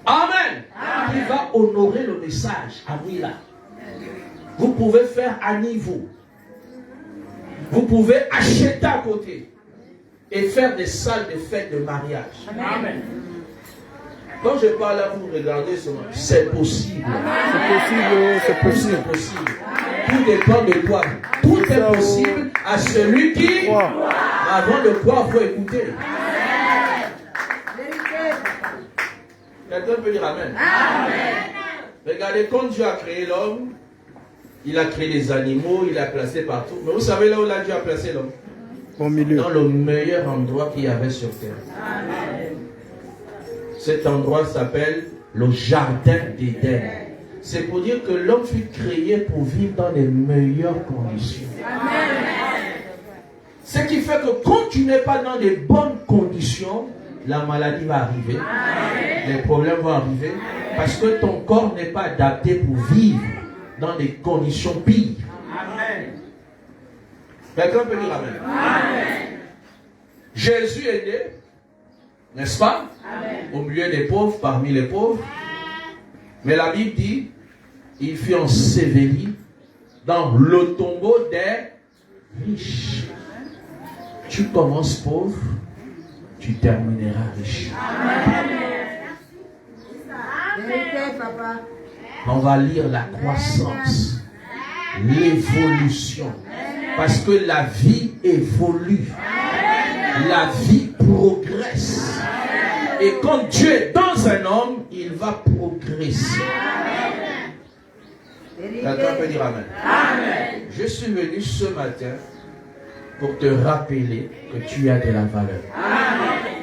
Amen. Il va honorer le message à Willa. Vous pouvez faire à niveau. Vous pouvez acheter à côté et faire des salles de fête de mariage. Amen. Quand je parle là, vous regardez seulement. C'est possible. C'est possible. C'est possible. Tout dépend de toi. Tout est possible à celui qui croit. Avant de croire, il faut écouter. Quelqu'un peut dire Amen. Amen. Regardez, quand Dieu a créé l'homme, il a créé les animaux, il a placé partout. Mais vous savez là où Dieu a placé l'homme? Au milieu. Dans le meilleur endroit qu'il y avait sur terre. Amen. Cet endroit s'appelle le jardin d'Éden. C'est pour dire que l'homme fut créé pour vivre dans les meilleures conditions. Amen. Ce qui fait que quand tu n'es pas dans les bonnes conditions, la maladie va arriver. Amen. Les problèmes vont arriver. Parce que ton corps n'est pas adapté pour vivre dans des conditions pires. Amen. Quelqu'un peut dire Amen. Amen. Jésus est né, n'est-ce pas? Amen. Au milieu des pauvres, parmi les pauvres. Mais la Bible dit, il fut enseveli dans le tombeau des riches. Tu commences pauvre, tu termineras riche. Amen. On va lire la croissance, l'évolution. Parce que la vie évolue. La vie progresse. Et quand Dieu est dans un homme, il va progresser. Quelqu'un peut dire Amen. Amen. Je suis venu ce matin pour te rappeler que tu as de la valeur. Amen.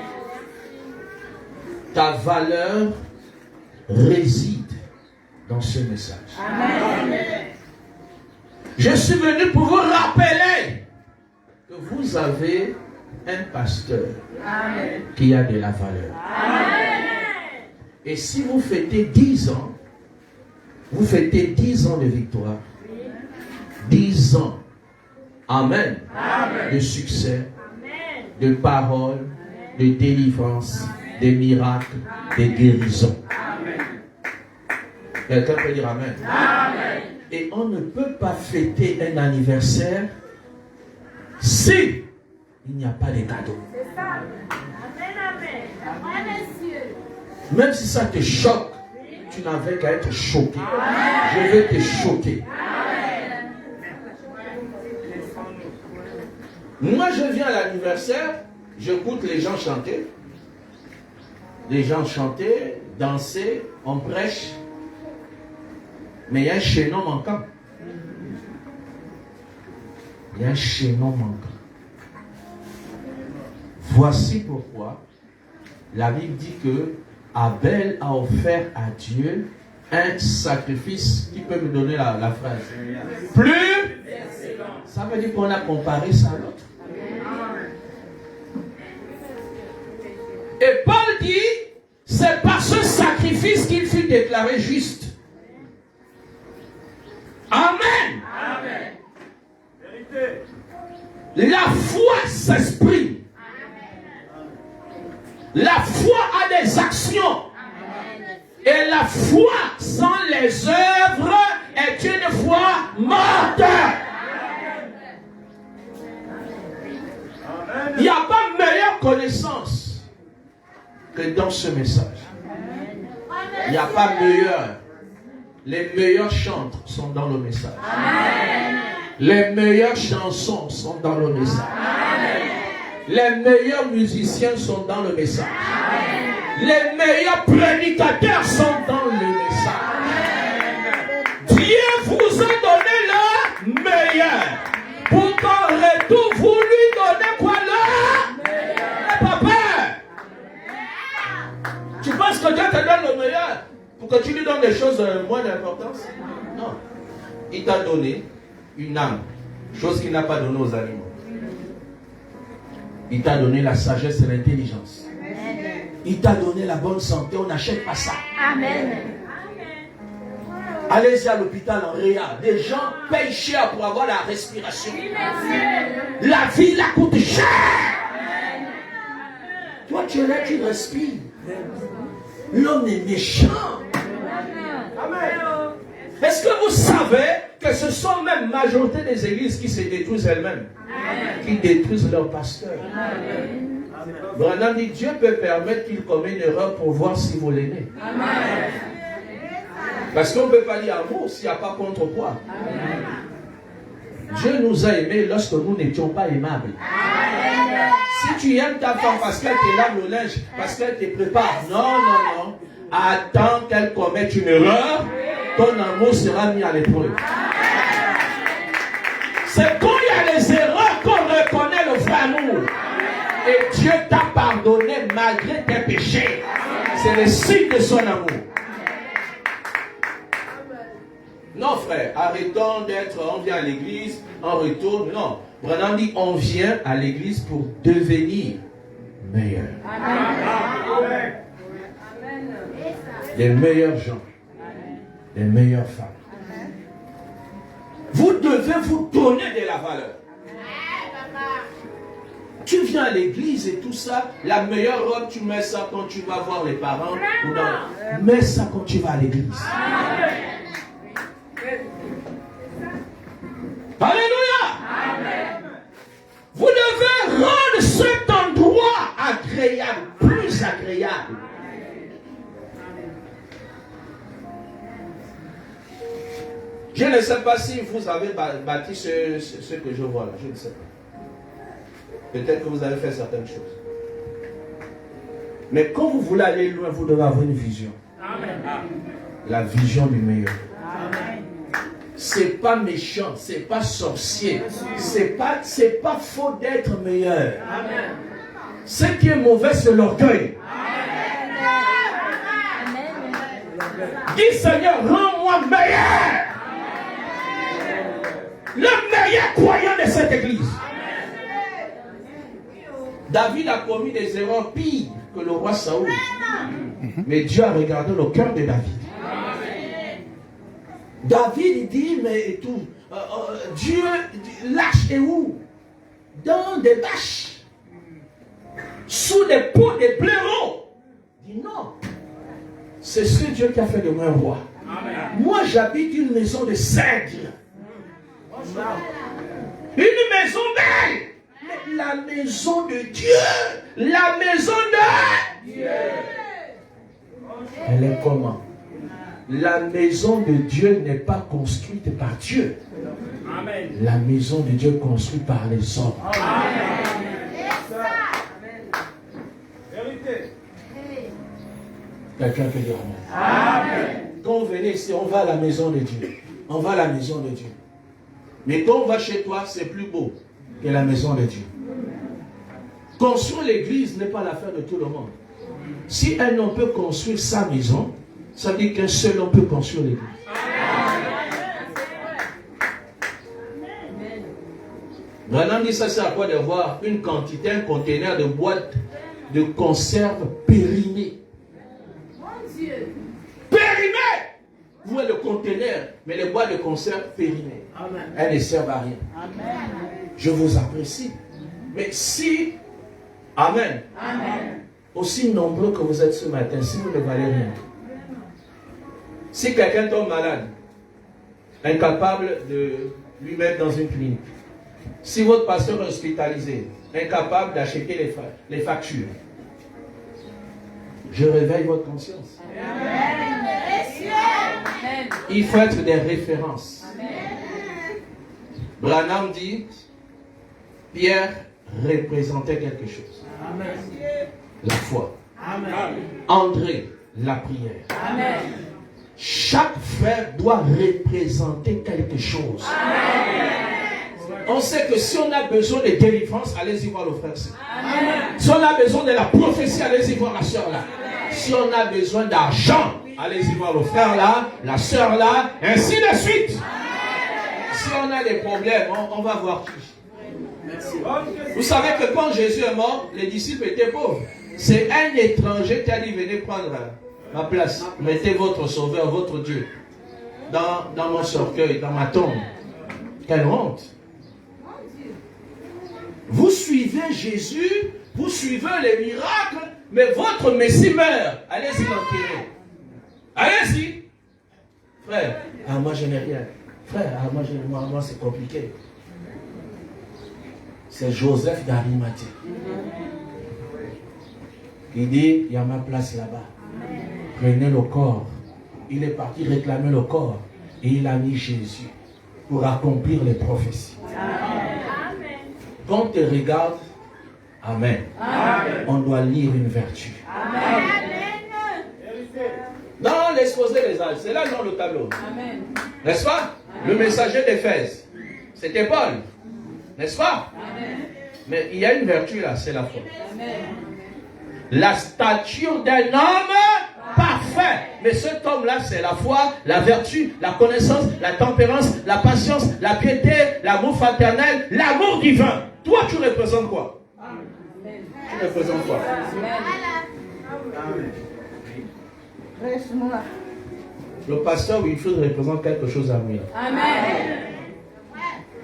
Ta valeur réside dans ce message. Amen. Je suis venu pour vous rappeler que vous avez un pasteur Amen. Qui a de la valeur. Amen. Et si vous fêtez 10 ans, vous fêtez 10 ans de victoire, 10 ans, Amen, Amen. De succès, Amen. De paroles, de délivrance, de miracles, de guérisons. Quelqu'un peut dire Amen. Amen. Et on ne peut pas fêter un anniversaire si il n'y a pas de cadeaux. C'est ça. Amen, amen. Amen, monsieur. Même si ça te choque, tu n'avais qu'à être choqué. Amen. Je vais te choquer. Amen. Moi, je viens à l'anniversaire, j'écoute les gens chanter. Les gens chanter, danser, on prêche. Mais il y a un chaînon manquant. Il y a un chaînon manquant. Voici pourquoi la Bible dit que Abel a offert à Dieu un sacrifice. Qui peut me donner la phrase? Plus. Ça veut dire qu'on a comparé ça à l'autre. Et Paul dit, c'est par ce sacrifice qu'il fut déclaré juste. Amen. Amen. La foi s'exprime. La foi a des actions. Et la foi sans les œuvres est une foi morte. Il n'y a pas meilleure connaissance que dans ce message. Il n'y a pas meilleur. Les meilleurs chantres sont dans le message. Amen. Les meilleures chansons sont dans le message. Amen. Les meilleurs musiciens sont dans le message. Amen. Les meilleurs prédicateurs sont dans le message. Amen. Dieu vous a donné le meilleur. Pour qu'en retour, vous lui donnez quoi le meilleur. Pas peur. que Dieu te donne le meilleur pour que tu lui donnes des choses moins d'importance. Non. Il t'a donné une âme, chose qu'il n'a pas donnée aux animaux. Il t'a donné la sagesse et l'intelligence. Il t'a donné la bonne santé, on n'achète pas ça. Amen. Allez-y à l'hôpital en réa. Des gens payent cher pour avoir la respiration. La vie la coûte cher. Toi, tu es là, tu respires. L'homme est méchant. Est-ce que vous savez que ce sont même la majorité des églises qui se détruisent elles-mêmes, qui détruisent leurs pasteurs? Branham dit, Dieu peut permettre qu'il commette une erreur pour voir si vous l'aimez. Parce qu'on ne peut pas dire amour s'il n'y a pas contre quoi. Dieu nous a aimés lorsque nous n'étions pas aimables. Si tu aimes ta femme parce qu'elle te lave le linge, parce qu'elle te prépare, non. Attends qu'elle commette une erreur, ton amour sera mis à l'épreuve. C'est quand il y a les erreurs qu'on reconnaît le vrai amour. Et Dieu t'a pardonné malgré tes péchés. C'est le signe de son amour. Non frère, arrêtons d'être, on vient à l'église, on retourne. Non, Branham dit on vient à l'église pour devenir meilleur. Amen. Les meilleurs gens, les meilleures femmes. Vous devez vous donner de la valeur. Tu viens à l'église et tout ça, la meilleure robe, tu mets ça quand tu vas voir les parents. Ou non, mets ça quand tu vas à l'église. Alléluia. Amen. Vous devez rendre cet endroit agréable, plus agréable. Je ne sais pas si vous avez bâti ce que je vois là, je ne sais pas. Peut-être que vous avez fait certaines choses. Mais quand vous voulez aller loin, vous devez avoir une vision. Amen. La vision du meilleur. Amen. C'est pas méchant, c'est pas sorcier, c'est pas faux d'être meilleur. Amen. Ce qui est mauvais, c'est l'orgueil. Dis Seigneur, rends-moi meilleur. Le meilleur croyant de cette église. David a commis des erreurs pires que le roi Saoul. Mais Dieu a regardé le cœur de David. David il dit, mais tout, Dieu lâche et où? Dans des bâches, sous des pots, des blaireaux. Il dit non, c'est ce Dieu qui a fait de moi un roi. Amen. Moi j'habite une maison de cèdre. Une maison belle. Mais la maison de Dieu, la maison de Dieu. Elle est comment? La maison de Dieu n'est pas construite par Dieu. Amen. La maison de Dieu est construite par les hommes. Amen. Vérité. Quelqu'un peut dire Amen. Amen. Quand vous venez ici, on va à la maison de Dieu. On va à la maison de Dieu. Mais quand on va chez toi, c'est plus beau que la maison de Dieu. Construire l'église n'est pas l'affaire de tout le monde. Si un homme peut construire sa maison, ça veut dire qu'un seul homme peut construire l'église. Branham dit ça sert à quoi d'avoir une quantité, un conteneur de boîtes de conserve périmées. Périmées! Vous voyez le conteneur, mais les boîtes de conserve périmées. Elles ne servent à rien. Amen. Je vous apprécie. Mais si, Amen. Amen. Aussi nombreux que vous êtes ce matin, si vous ne valez rien, si quelqu'un tombe malade, incapable de lui mettre dans une clinique, si votre pasteur est hospitalisé, incapable d'acheter les factures, je réveille votre conscience. Amen. Il faut être des références. Amen. Branham dit, Pierre représentait quelque chose. Amen. La foi. Amen. André, la prière. Amen. Chaque frère doit représenter quelque chose. Amen. On sait que si on a besoin de délivrance, allez-y voir le frère. Si on a besoin de la prophétie, allez-y voir la soeur là. Si on a besoin d'argent, allez-y voir le frère là, la soeur là, ainsi de suite. Si on a des problèmes, on va voir qui. Vous savez que quand Jésus est mort, les disciples étaient pauvres. C'est un étranger qui a dit, venez prendre ma place. Mettez votre sauveur, votre Dieu, dans mon cercueil, dans ma tombe. Quelle honte. Vous suivez Jésus, vous suivez les miracles, mais votre Messie meurt. Allez-y l'enterrer. Allez-y. Frère, moi je n'ai rien. Frère, moi c'est compliqué. C'est Joseph d'Arimathie. Il dit, il y a ma place là-bas. Prenez le corps. Il est parti réclamer le corps. Et il a mis Jésus pour accomplir les prophéties. Amen. Quand on te regarde, amen. Amen. On doit lire une vertu. Amen. Dans l'exposé des âges, c'est là dans le tableau. Amen. N'est-ce pas? Amen. Le messager d'Éphèse, c'était Paul. N'est-ce pas? Amen. Mais il y a une vertu là, c'est la foi. Amen. La stature d'un homme parfait. Mais cet homme-là, c'est la foi, la vertu, la connaissance, la tempérance, la patience, la piété, l'amour fraternel, l'amour divin. Toi, tu représentes quoi? Amen. Tu représentes quoi? Amen. Le pasteur Wilfrid représente quelque chose à lui. Amen.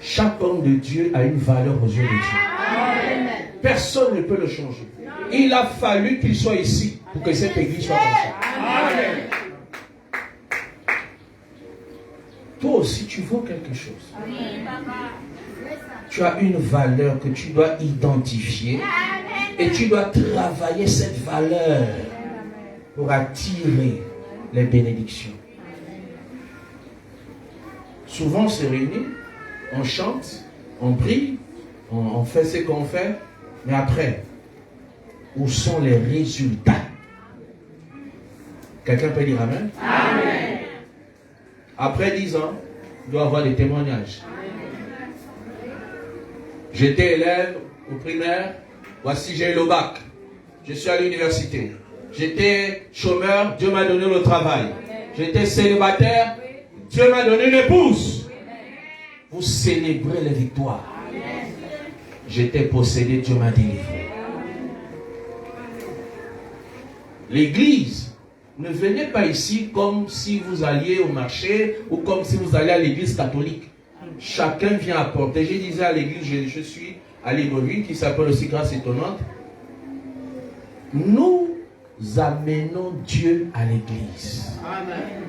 Chaque homme de Dieu a une valeur aux yeux de Dieu. Amen. Personne ne peut le changer. Il a fallu qu'il soit ici pour que cette église soit comme ça. Amen. Toi aussi, tu vaux quelque chose. Tu as une valeur que tu dois identifier et tu dois travailler cette valeur pour attirer les bénédictions. Souvent, on se réunit, on chante, on prie, on fait ce qu'on fait, mais après, où sont les résultats? Quelqu'un peut dire Amen? Amen. Après 10 ans, il doit y avoir des témoignages. J'étais élève au primaire, voici j'ai eu le bac. Je suis à l'université. J'étais chômeur, Dieu m'a donné le travail. J'étais célibataire, Dieu m'a donné une épouse. Vous célébrez les victoires. J'étais possédé, Dieu m'a délivré. L'église, ne venez pas ici comme si vous alliez au marché ou comme si vous alliez à l'église catholique. Chacun vient apporter. Je disais à l'église, je suis à Libreville, qui s'appelle aussi Grâce Étonnante. Nous amenons Dieu à l'église. Amen.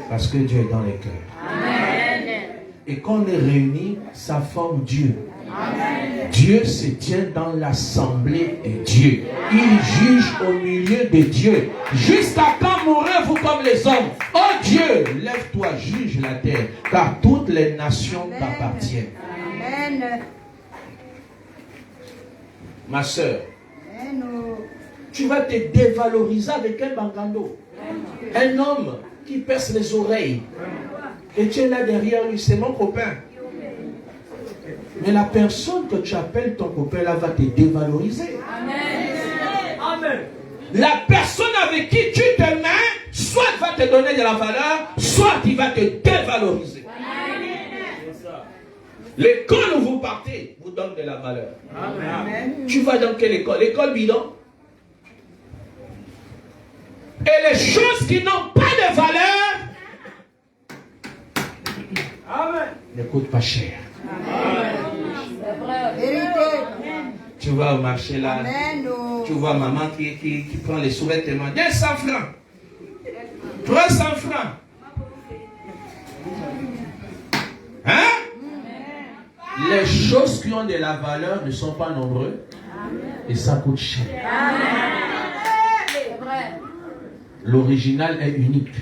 Parce que Dieu est dans les cœurs. Amen. Et quand on est réunis, ça forme Dieu. Amen. Dieu se tient dans l'assemblée de Dieu. Il juge au milieu de Dieu. Jusqu'à quand mourrez-vous comme les hommes? Oh Dieu, lève-toi, juge la terre, car toutes les nations t'appartiennent. Amen. Ma soeur, tu vas te dévaloriser avec un bangando. Un homme qui perce les oreilles. Et tu es là derrière lui, c'est mon copain. Mais la personne que tu appelles ton copain là va te dévaloriser. Amen. Amen. La personne avec qui tu te mets, soit va te donner de la valeur, soit il va te dévaloriser. Amen. L'école où vous partez vous donne de la valeur. Amen. Tu vas dans quelle école? L'école bidon. Et les choses qui n'ont pas de valeur, amen, ne coûtent pas cher. Amen. Tu vas au marché là, tu vois maman qui prend les sous-vêtements, 200 francs, 300 francs. Hein? Les choses qui ont de la valeur ne sont pas nombreuses et ça coûte cher. L'original est unique.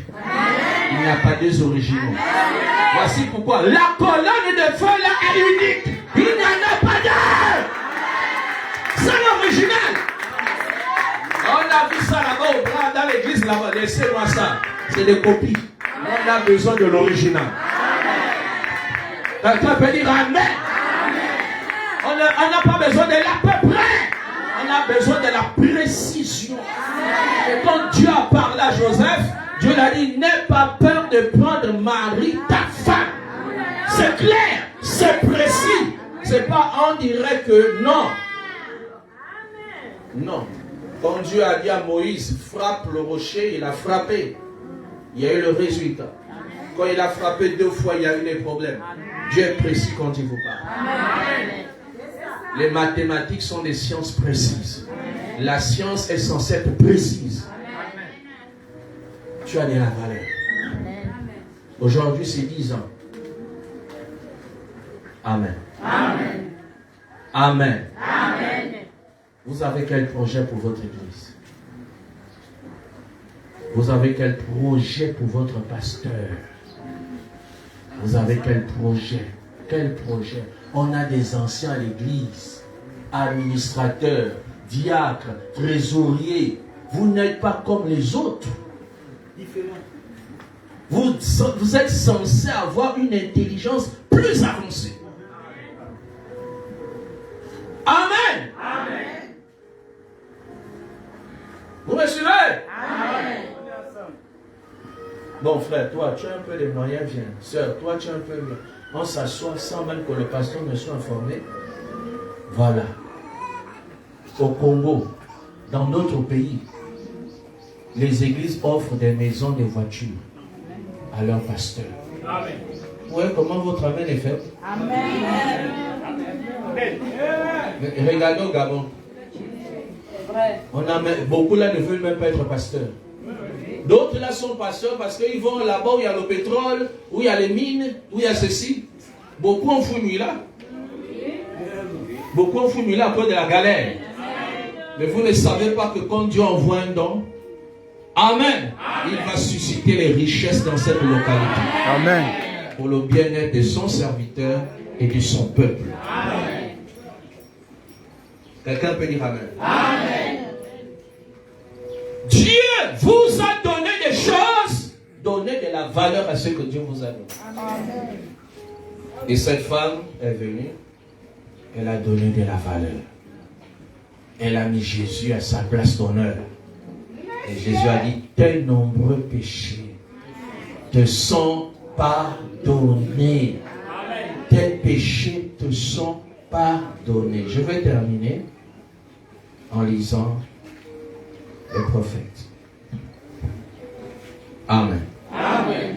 Il n'y a pas deux originaux. Voici pourquoi la colonne de feu là est unique. Il n'y en a pas deux. C'est l'original. On a vu ça là-bas au bras dans l'église là-bas. Laissez-moi ça. C'est des copies. On a besoin de l'original. Quelqu'un peut dire Amen. On n'a pas besoin de l'à peu près. On a besoin de la précision. Et quand Dieu a parlé à Joseph, Dieu lui a dit, n'aie pas peur de prendre Marie, ta femme. C'est clair, c'est précis. C'est pas on dirait que non. Non. Quand Dieu a dit à Moïse, frappe le rocher, il a frappé. Il y a eu le résultat. Quand il a frappé 2 fois, il y a eu des problèmes. Dieu est précis quand il vous parle. Les mathématiques sont des sciences précises. La science est censée être précise. Tu as de la valeur. Aujourd'hui, c'est 10 ans. Amen. Amen. Amen. Amen. Vous avez quel projet pour votre église? Vous avez quel projet pour votre pasteur? Vous avez quel projet? Quel projet? On a des anciens à l'église, administrateurs, diacres, trésoriers. Vous n'êtes pas comme les autres. Vous êtes censé avoir une intelligence plus avancée. Amen. Amen. Vous me suivez? Amen. Bon frère, toi tu as un peu de moyens, viens. Sœur, toi tu as un peu de... On s'assoit sans même que le pasteur ne soit informé. Voilà. Au Congo, dans d'autres pays, les églises offrent des maisons, des voitures à leurs pasteurs. Amen. Vous voyez comment votre amen est fait? Amen. Regardez au Gabon. Beaucoup là ne veulent même pas être pasteurs. D'autres là sont pasteurs parce qu'ils vont là-bas où il y a le pétrole, où il y a les mines, où il y a ceci. Beaucoup ont fouillé là. Beaucoup ont fouillé là à cause de la galère. Mais vous ne savez pas que quand Dieu envoie un don, Amen, il va susciter les richesses dans cette localité. Amen. Pour le bien-être de son serviteur et de son peuple. Amen. Quelqu'un peut dire Amen. Amen. Dieu vous a donné des choses, donnez de la valeur à ce que Dieu vous a donné. Amen. Et cette femme est venue, elle a donné de la valeur. Elle a mis Jésus à sa place d'honneur. Et Jésus a dit, tes nombreux péchés te sont pardonnés. Tes péchés te sont pardonnés. Je vais terminer en lisant les prophètes. Amen. Amen.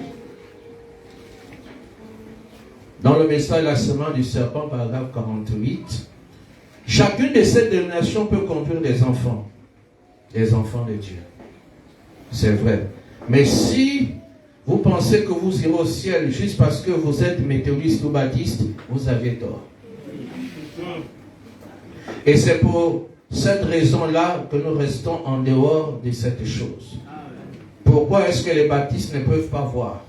Dans le message La semence du serpent, paragraphe 48, chacune de ces dénominations peut conduire des enfants de Dieu. C'est vrai. Mais si vous pensez que vous irez au ciel juste parce que vous êtes méthodiste ou baptiste, vous avez tort. Et c'est pour cette raison-là que nous restons en dehors de cette chose. Pourquoi est-ce que les baptistes ne peuvent pas voir?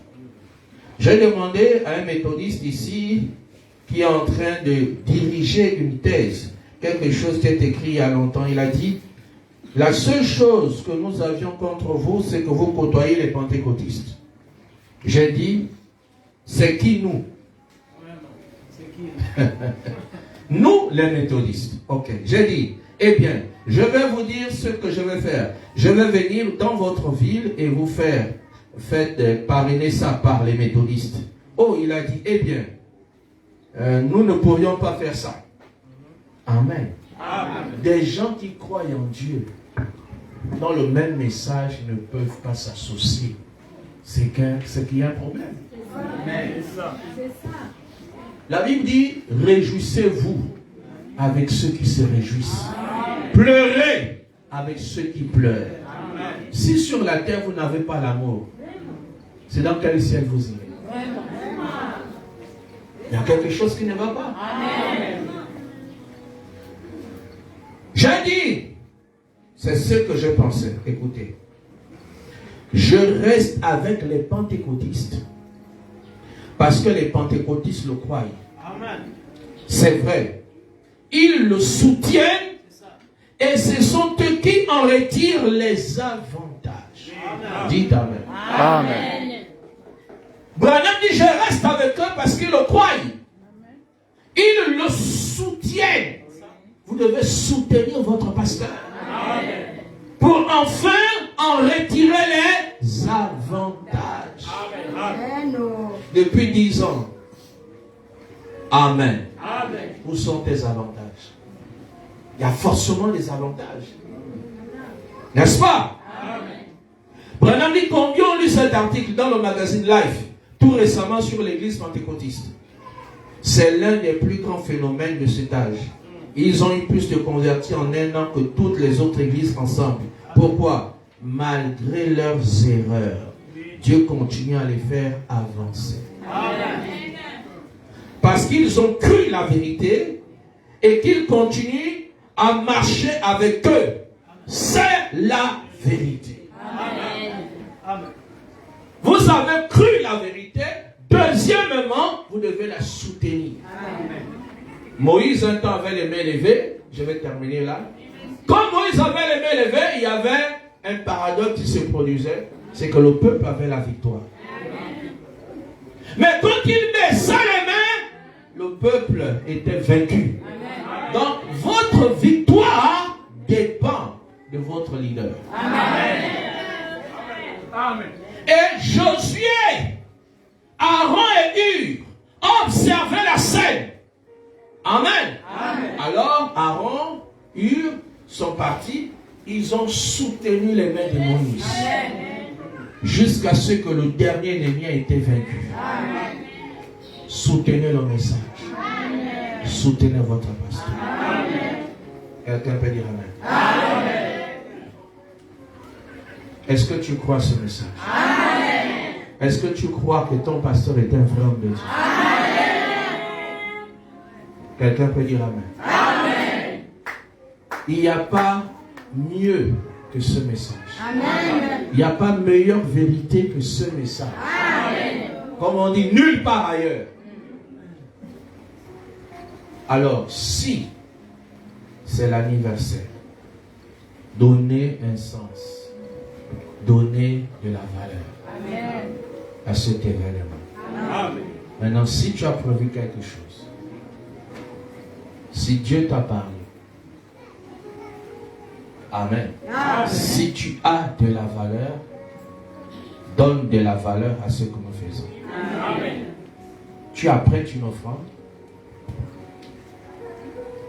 J'ai demandé à un méthodiste ici qui est en train de diriger une thèse, quelque chose qui est écrit il y a longtemps. Il a dit, la seule chose que nous avions contre vous, c'est que vous côtoyez les pentecôtistes. J'ai dit, c'est qui nous? Nous, les méthodistes. Ok. J'ai dit, eh bien, je vais vous dire ce que je vais faire. Je vais venir dans votre ville et vous faire parrainer ça par les méthodistes. Oh, il a dit, eh bien, nous ne pourrions pas faire ça. Amen. Amen. Des gens qui croient en Dieu, dans le même message, ne peuvent pas s'associer. C'est qu'il y a un problème. Amen. La Bible dit, réjouissez-vous avec ceux qui se réjouissent. Pleurez avec ceux qui pleurent. Si sur la terre vous n'avez pas l'amour, c'est dans quel ciel vous irez? Il y a quelque chose qui ne va pas. J'ai dit, c'est ce que je pensais. Écoutez, je reste avec les pentecôtistes parce que les pentecôtistes le croient. C'est vrai. Ils le soutiennent et ce sont eux qui en retirent les avantages. Dites Amen. Amen. Branham dit, je reste avec eux parce qu'ils le croient. ils le soutiennent. Vous devez soutenir votre pasteur. Pour enfin en retirer les avantages. Depuis 10 ans. Amen. Où sont tes avantages? Il y a forcément des avantages. N'est-ce pas? Branham dit combien ont lu cet article dans le magazine Life, tout récemment sur l'église pentecôtiste. C'est l'un des plus grands phénomènes de cet âge. Ils ont eu plus de convertis en un an que toutes les autres églises ensemble. Pourquoi? Malgré leurs erreurs, Dieu continue à les faire avancer. Parce qu'ils ont cru la vérité et qu'ils continuent à marcher avec eux. C'est la vérité. Vous avez cru la vérité. Deuxièmement, vous devez la soutenir. Moïse un temps avait les mains levées. Je vais terminer là. Quand Moïse avait les mains levées, il y avait un paradoxe qui se produisait. C'est que le peuple avait la victoire. Mais quand il baissa les mains, le peuple était vaincu. Donc votre victoire dépend de votre leader. Et Josué, Aaron et Hur observaient la scène. Amen. Alors Aaron, Hur sont partis, ils ont soutenu les mains de Moïse. Jusqu'à ce que le dernier ennemi ait été vaincu. Soutenez le message. Soutenez votre pasteur. Quelqu'un peut dire Amen. Est-ce que tu crois ce message? Est-ce que tu crois que ton pasteur est un vrai homme de Dieu? Quelqu'un peut dire Amen. Il n'y a pas mieux que ce message. Il n'y a pas meilleure vérité que ce message. Comme on dit, nulle part ailleurs. Alors, si c'est l'anniversaire, donnez un sens, donnez de la valeur à cet événement. Maintenant, si tu as prévu quelque chose, si Dieu t'a parlé, Amen. Si tu as de la valeur, donne de la valeur à ce que nous faisons. Tu apprêtes une offrande.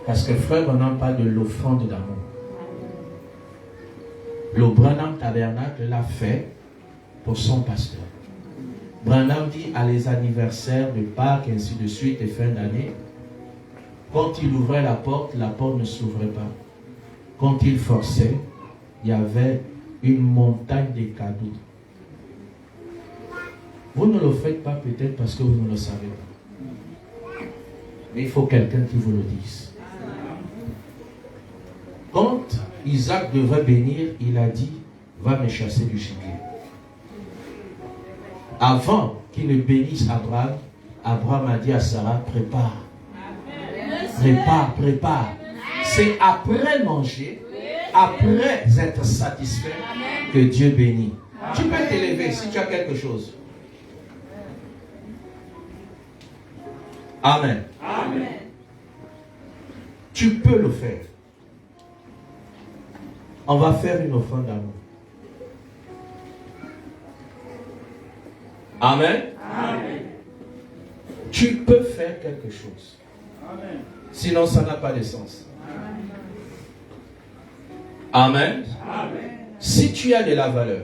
Parce que frère Branham parle de l'offrande d'amour. Le Branham Tabernacle l'a fait pour son pasteur. Branham dit à les anniversaires de Pâques, ainsi de suite, et fin d'année, quand il ouvrait la porte ne s'ouvrait pas. Quand il forçait, il y avait une montagne de cadeaux. Vous ne le faites pas peut-être parce que vous ne le savez pas. Mais il faut quelqu'un qui vous le dise. Quand Isaac devait bénir, il a dit, va me chasser du gibier. Avant qu'il ne bénisse Abraham, Abraham a dit à Sarah, prépare. Prépare. C'est après manger, après être satisfait, que Dieu bénit. Tu peux t'élever si tu as quelque chose. Amen. Tu peux le faire. On va faire une offrande d'amour. Amen. Tu peux faire quelque chose. Sinon, ça n'a pas de sens. Amen. Si tu as de la valeur,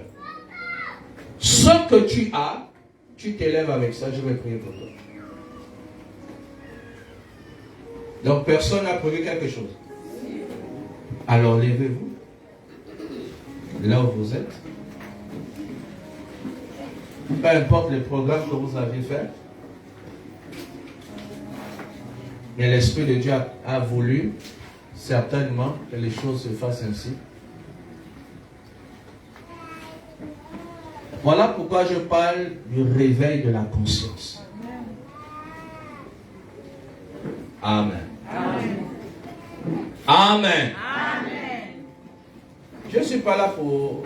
ce que tu as, tu t'élèves avec ça. Je vais prier pour toi. Donc, personne n'a prévu quelque chose. Alors, levez-vous. Là où vous êtes. Peu importe le programme que vous avez fait. Mais l'Esprit de Dieu a voulu certainement que les choses se fassent ainsi. Voilà pourquoi je parle du réveil de la conscience. Amen. Amen. Je ne suis pas là pour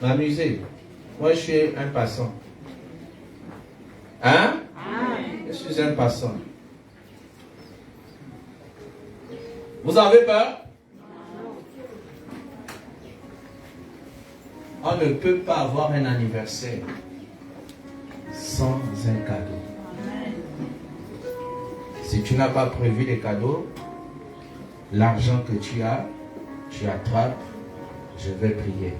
m'amuser. Moi, je suis un passant. Hein? Je suis un passant. Vous avez peur? On ne peut pas avoir un anniversaire sans un cadeau. Si tu n'as pas prévu des cadeaux, l'argent que tu attrapes, je vais prier.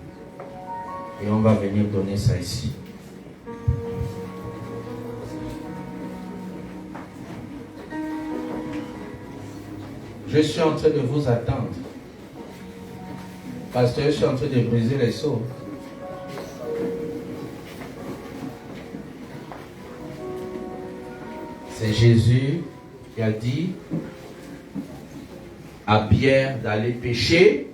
Et on va venir donner ça ici. Je suis en train de vous attendre. Pasteur, je suis en train de briser les seaux. C'est Jésus qui a dit à Pierre d'aller pêcher.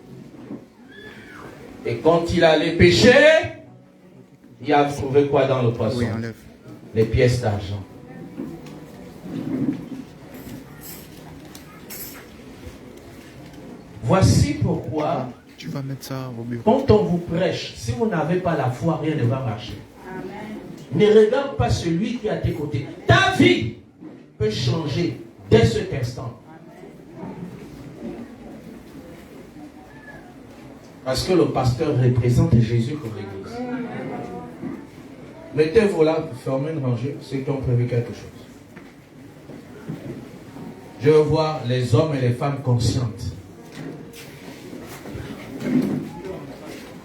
Et quand il allait pêcher, il a trouvé quoi dans le poisson? Oui, enlève. Les pièces d'argent. Voici pourquoi, Tu vas mettre ça au bureau. quand on vous prêche, si vous n'avez pas la foi, rien ne va marcher. Ne regarde pas celui qui est à tes côtés. Ta vie peut changer dès cet instant. Parce que le pasteur représente Jésus pour l'église. Mettez-vous là, formez une rangée, ceux qui ont prévu quelque chose. Je veux voir les hommes et les femmes conscientes.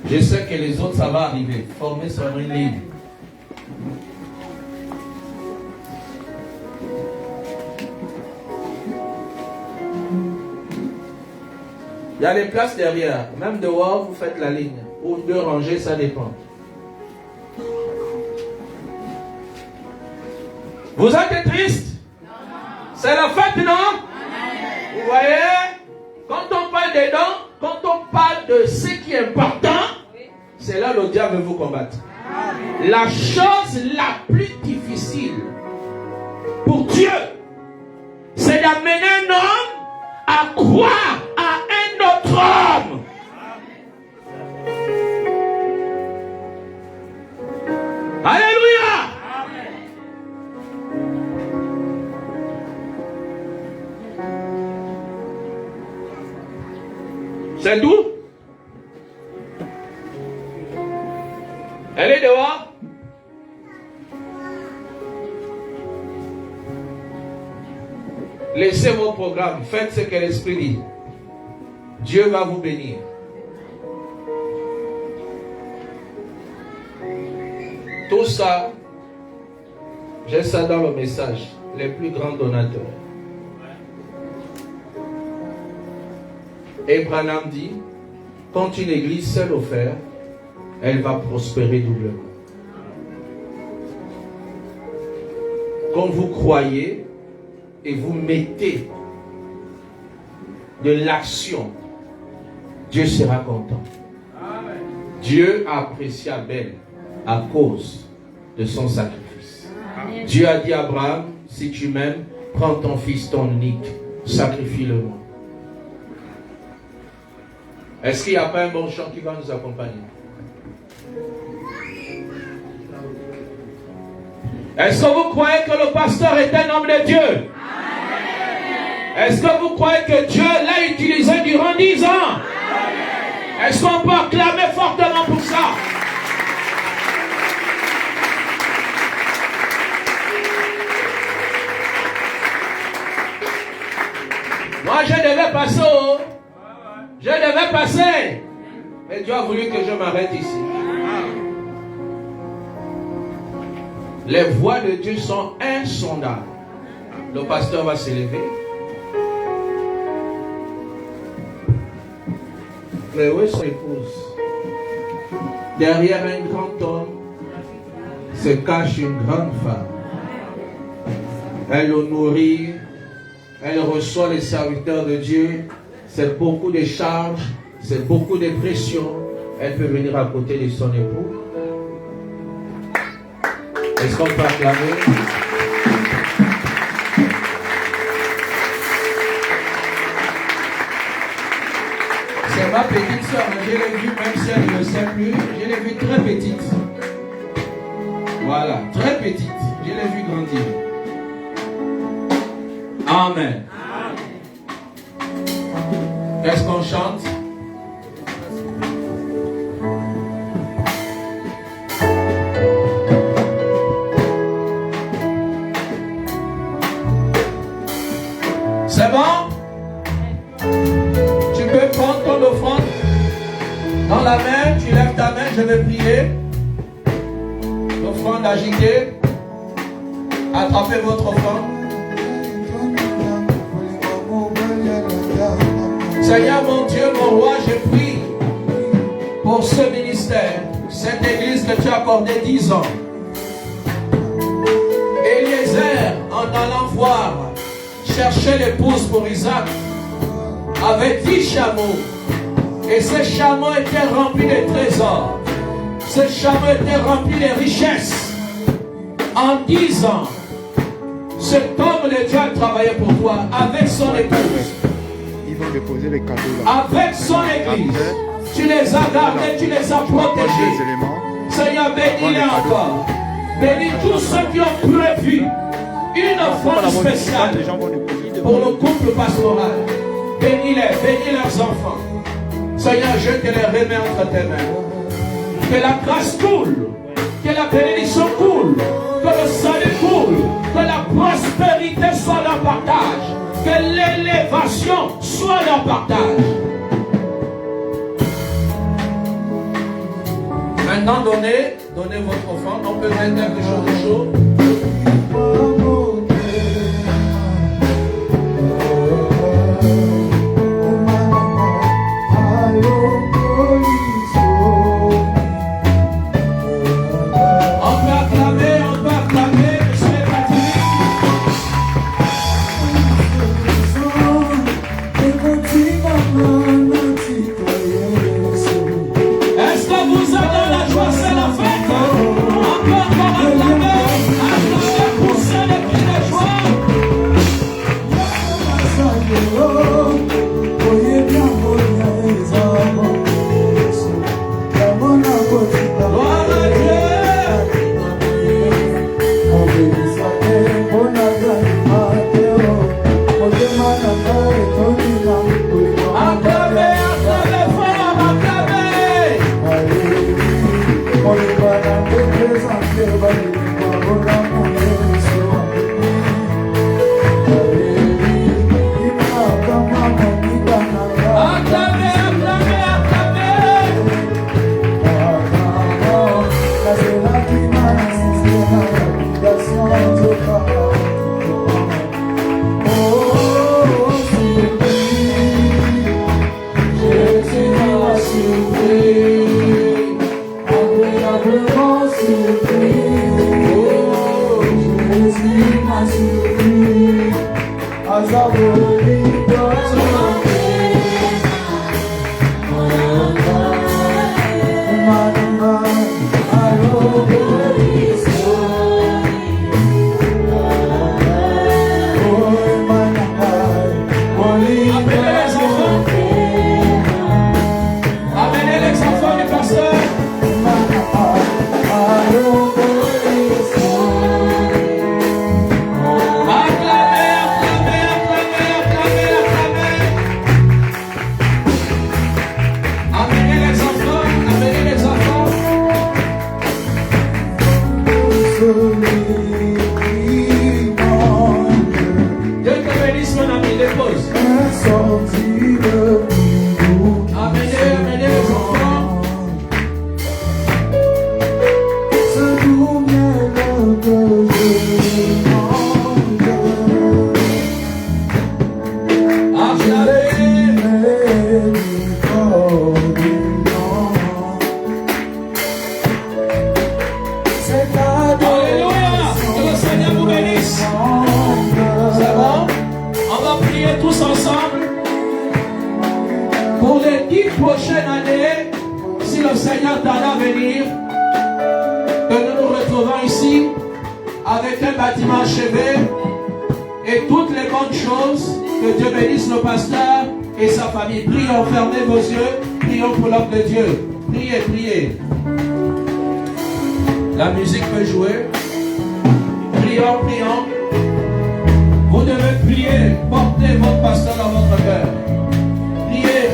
Je sais que les autres, ça va arriver. Formez sur une ligne. Il y a les places derrière. Même dehors, vous faites la ligne. Ou deux rangées, ça dépend. Vous êtes triste? C'est la fête, non? Vous voyez? Quand on parle des dons, quand on parle de ce qui est important, c'est là que le diable veut vous combattre. La chose la plus difficile pour Dieu, c'est d'amener un homme à croire à un autre homme. Alléluia. C'est tout? Elle est dehors? Laissez vos programmes, faites ce que l'Esprit dit. Dieu va vous bénir. Tout ça, j'ai ça dans le message, les plus grands donateurs. Et Branham dit, quand une église seule offert, elle va prospérer doublement. Quand vous croyez et vous mettez de l'action, Dieu sera content. Dieu a apprécié Abel à cause de son sacrifice. Dieu a dit à Abraham, si tu m'aimes, prends ton fils, ton unique, sacrifie-le-moi. Est-ce qu'il n'y a pas un bon chant qui va nous accompagner? Est-ce que vous croyez que le pasteur est un homme de Dieu? Est-ce que vous croyez que Dieu l'a utilisé durant 10 ans? Est-ce qu'on peut acclamer fortement pour ça? Moi, je devais passer au... Je devais passer. Mais Dieu a voulu que je m'arrête ici. Les voies de Dieu sont insondables. Le pasteur va s'élever. Mais où est son épouse? Derrière un grand homme se cache une grande femme. Elle le nourrit. Elle reçoit les serviteurs de Dieu. C'est beaucoup de charges. C'est beaucoup de pression. Elle peut venir à côté de son époux. Est-ce qu'on peut acclamer? C'est ma petite soeur, je l'ai vue, même si elle ne le sait plus, je l'ai vue très petite. Voilà, très petite. Je l'ai vue grandir. Amen. Qu'est-ce qu'on chante? C'est bon? Tu peux prendre ton offrande dans la main, tu lèves ta main, je vais prier. L'offrande agitée. Attrapez votre offrande. Seigneur mon Dieu, mon roi, je prie pour ce ministère, cette église que tu as accordé 10 ans. Eliezer, en allant voir, chercher l'épouse pour Isaac, avait 10 chameaux. Et ces chameaux étaient remplis de trésors. Ces chameaux étaient remplis de richesses. En 10 ans, cet homme de Dieu a travaillé pour toi avec son épouse. Ils vont déposer les cadeaux là. Avec son église. Tu les as gardés, tu les as protégés. Seigneur, bénis-les encore. Bénis tous ceux qui ont prévu une offrande spéciale pour le couple pastoral. Bénis-les, bénis leurs enfants. Seigneur, je te les remets entre tes mains. Que la grâce coule, que la bénédiction coule, que le salut coule, que la prospérité soit leur partage, que l'élévation soit leur partage. Maintenant, donnez votre offrande. On peut mettre quelque chose de chaud. Est-ce que vous êtes dans la joie, c'est la fête? Encore acclamer pousser les cris de joie. Gloire à Dieu. Acclamez, acclamez, frère, acclamez. Acclamez, acclamez, acclamez. Amenez les enfants du pasteur. Acclamez, acclamez, acclamez, acclamez, acclamez. Amenez les enfants, amenez les enfants. Dieu te bénisse, mon ami, dépose. Amenez, amenez les enfants. Alléluia. Que le Seigneur vous bénisse. C'est bon? On va prier tous ensemble. Pour les 10 prochaines années, si le Seigneur tarde à venir, que nous nous retrouvons ici avec un bâtiment achevé et toutes les bonnes choses. Que Dieu bénisse le pasteur et sa famille. Prions, fermez vos yeux. Prions pour l'homme de Dieu. Priez, priez. La musique peut jouer. Prions, prions. Vous devez prier. Portez votre pasteur dans votre cœur. Priez.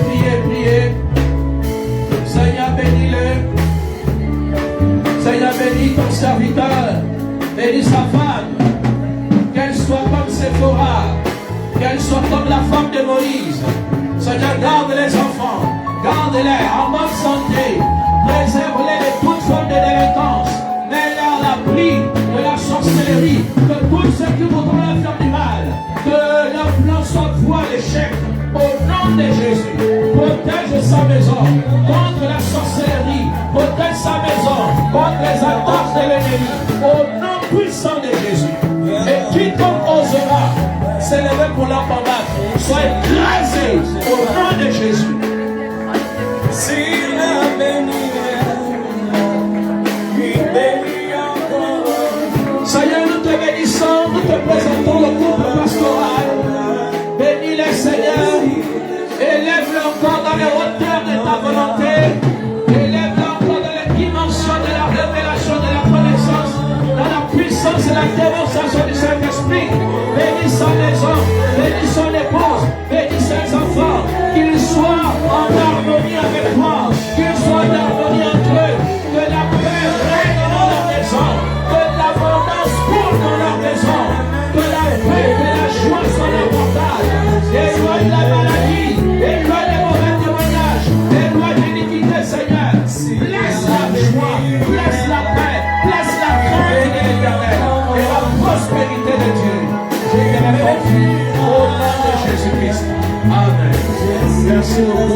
bénis ton serviteur, bénis sa femme, qu'elle soit comme Séphora, qu'elle soit comme la femme de Moïse. Seigneur, garde les enfants, garde-les en bonne santé, préserve-les de toute forme de délinquance, mets-les à l'abri de la sorcellerie, de tous ceux qui voudront leur faire du mal, que leur plan soit voie d'échec, au nom de Jésus. Protège sa maison contre la sorcellerie, protège sa maison contre les attaques de l'ennemi, au nom puissant de Jésus. Et quiconque osera s'élever pour la combattre, soit écrasé au nom de Jésus. Seigneur, nous te bénissons, nous te présentons le couple pastoral. Bénis-les, Seigneur. Élève-le encore dans les hauteurs de ta volonté. Élève-le encore dans les dimensions de la révélation, de la connaissance, dans la puissance et la démonstration du Saint-Esprit. Bénis sa maison, bénis son épouse, bénis ses enfants. Qu'ils soient en harmonie avec toi, qu'ils soient en harmonie entre eux. Que la paix règne dans leur maison, que l'abondance coule dans leur maison, que la paix et la joie soient leur portage. Éloigne la maladie, éloigne les mauvais témoignages, éloigne l'iniquité, Seigneur. Laisse la joie, laisse la paix, laisse la crainte de l'Éternel et la prospérité de Dieu. Je te l'ai confie au nom de Jésus-Christ. Amen. Merci beaucoup.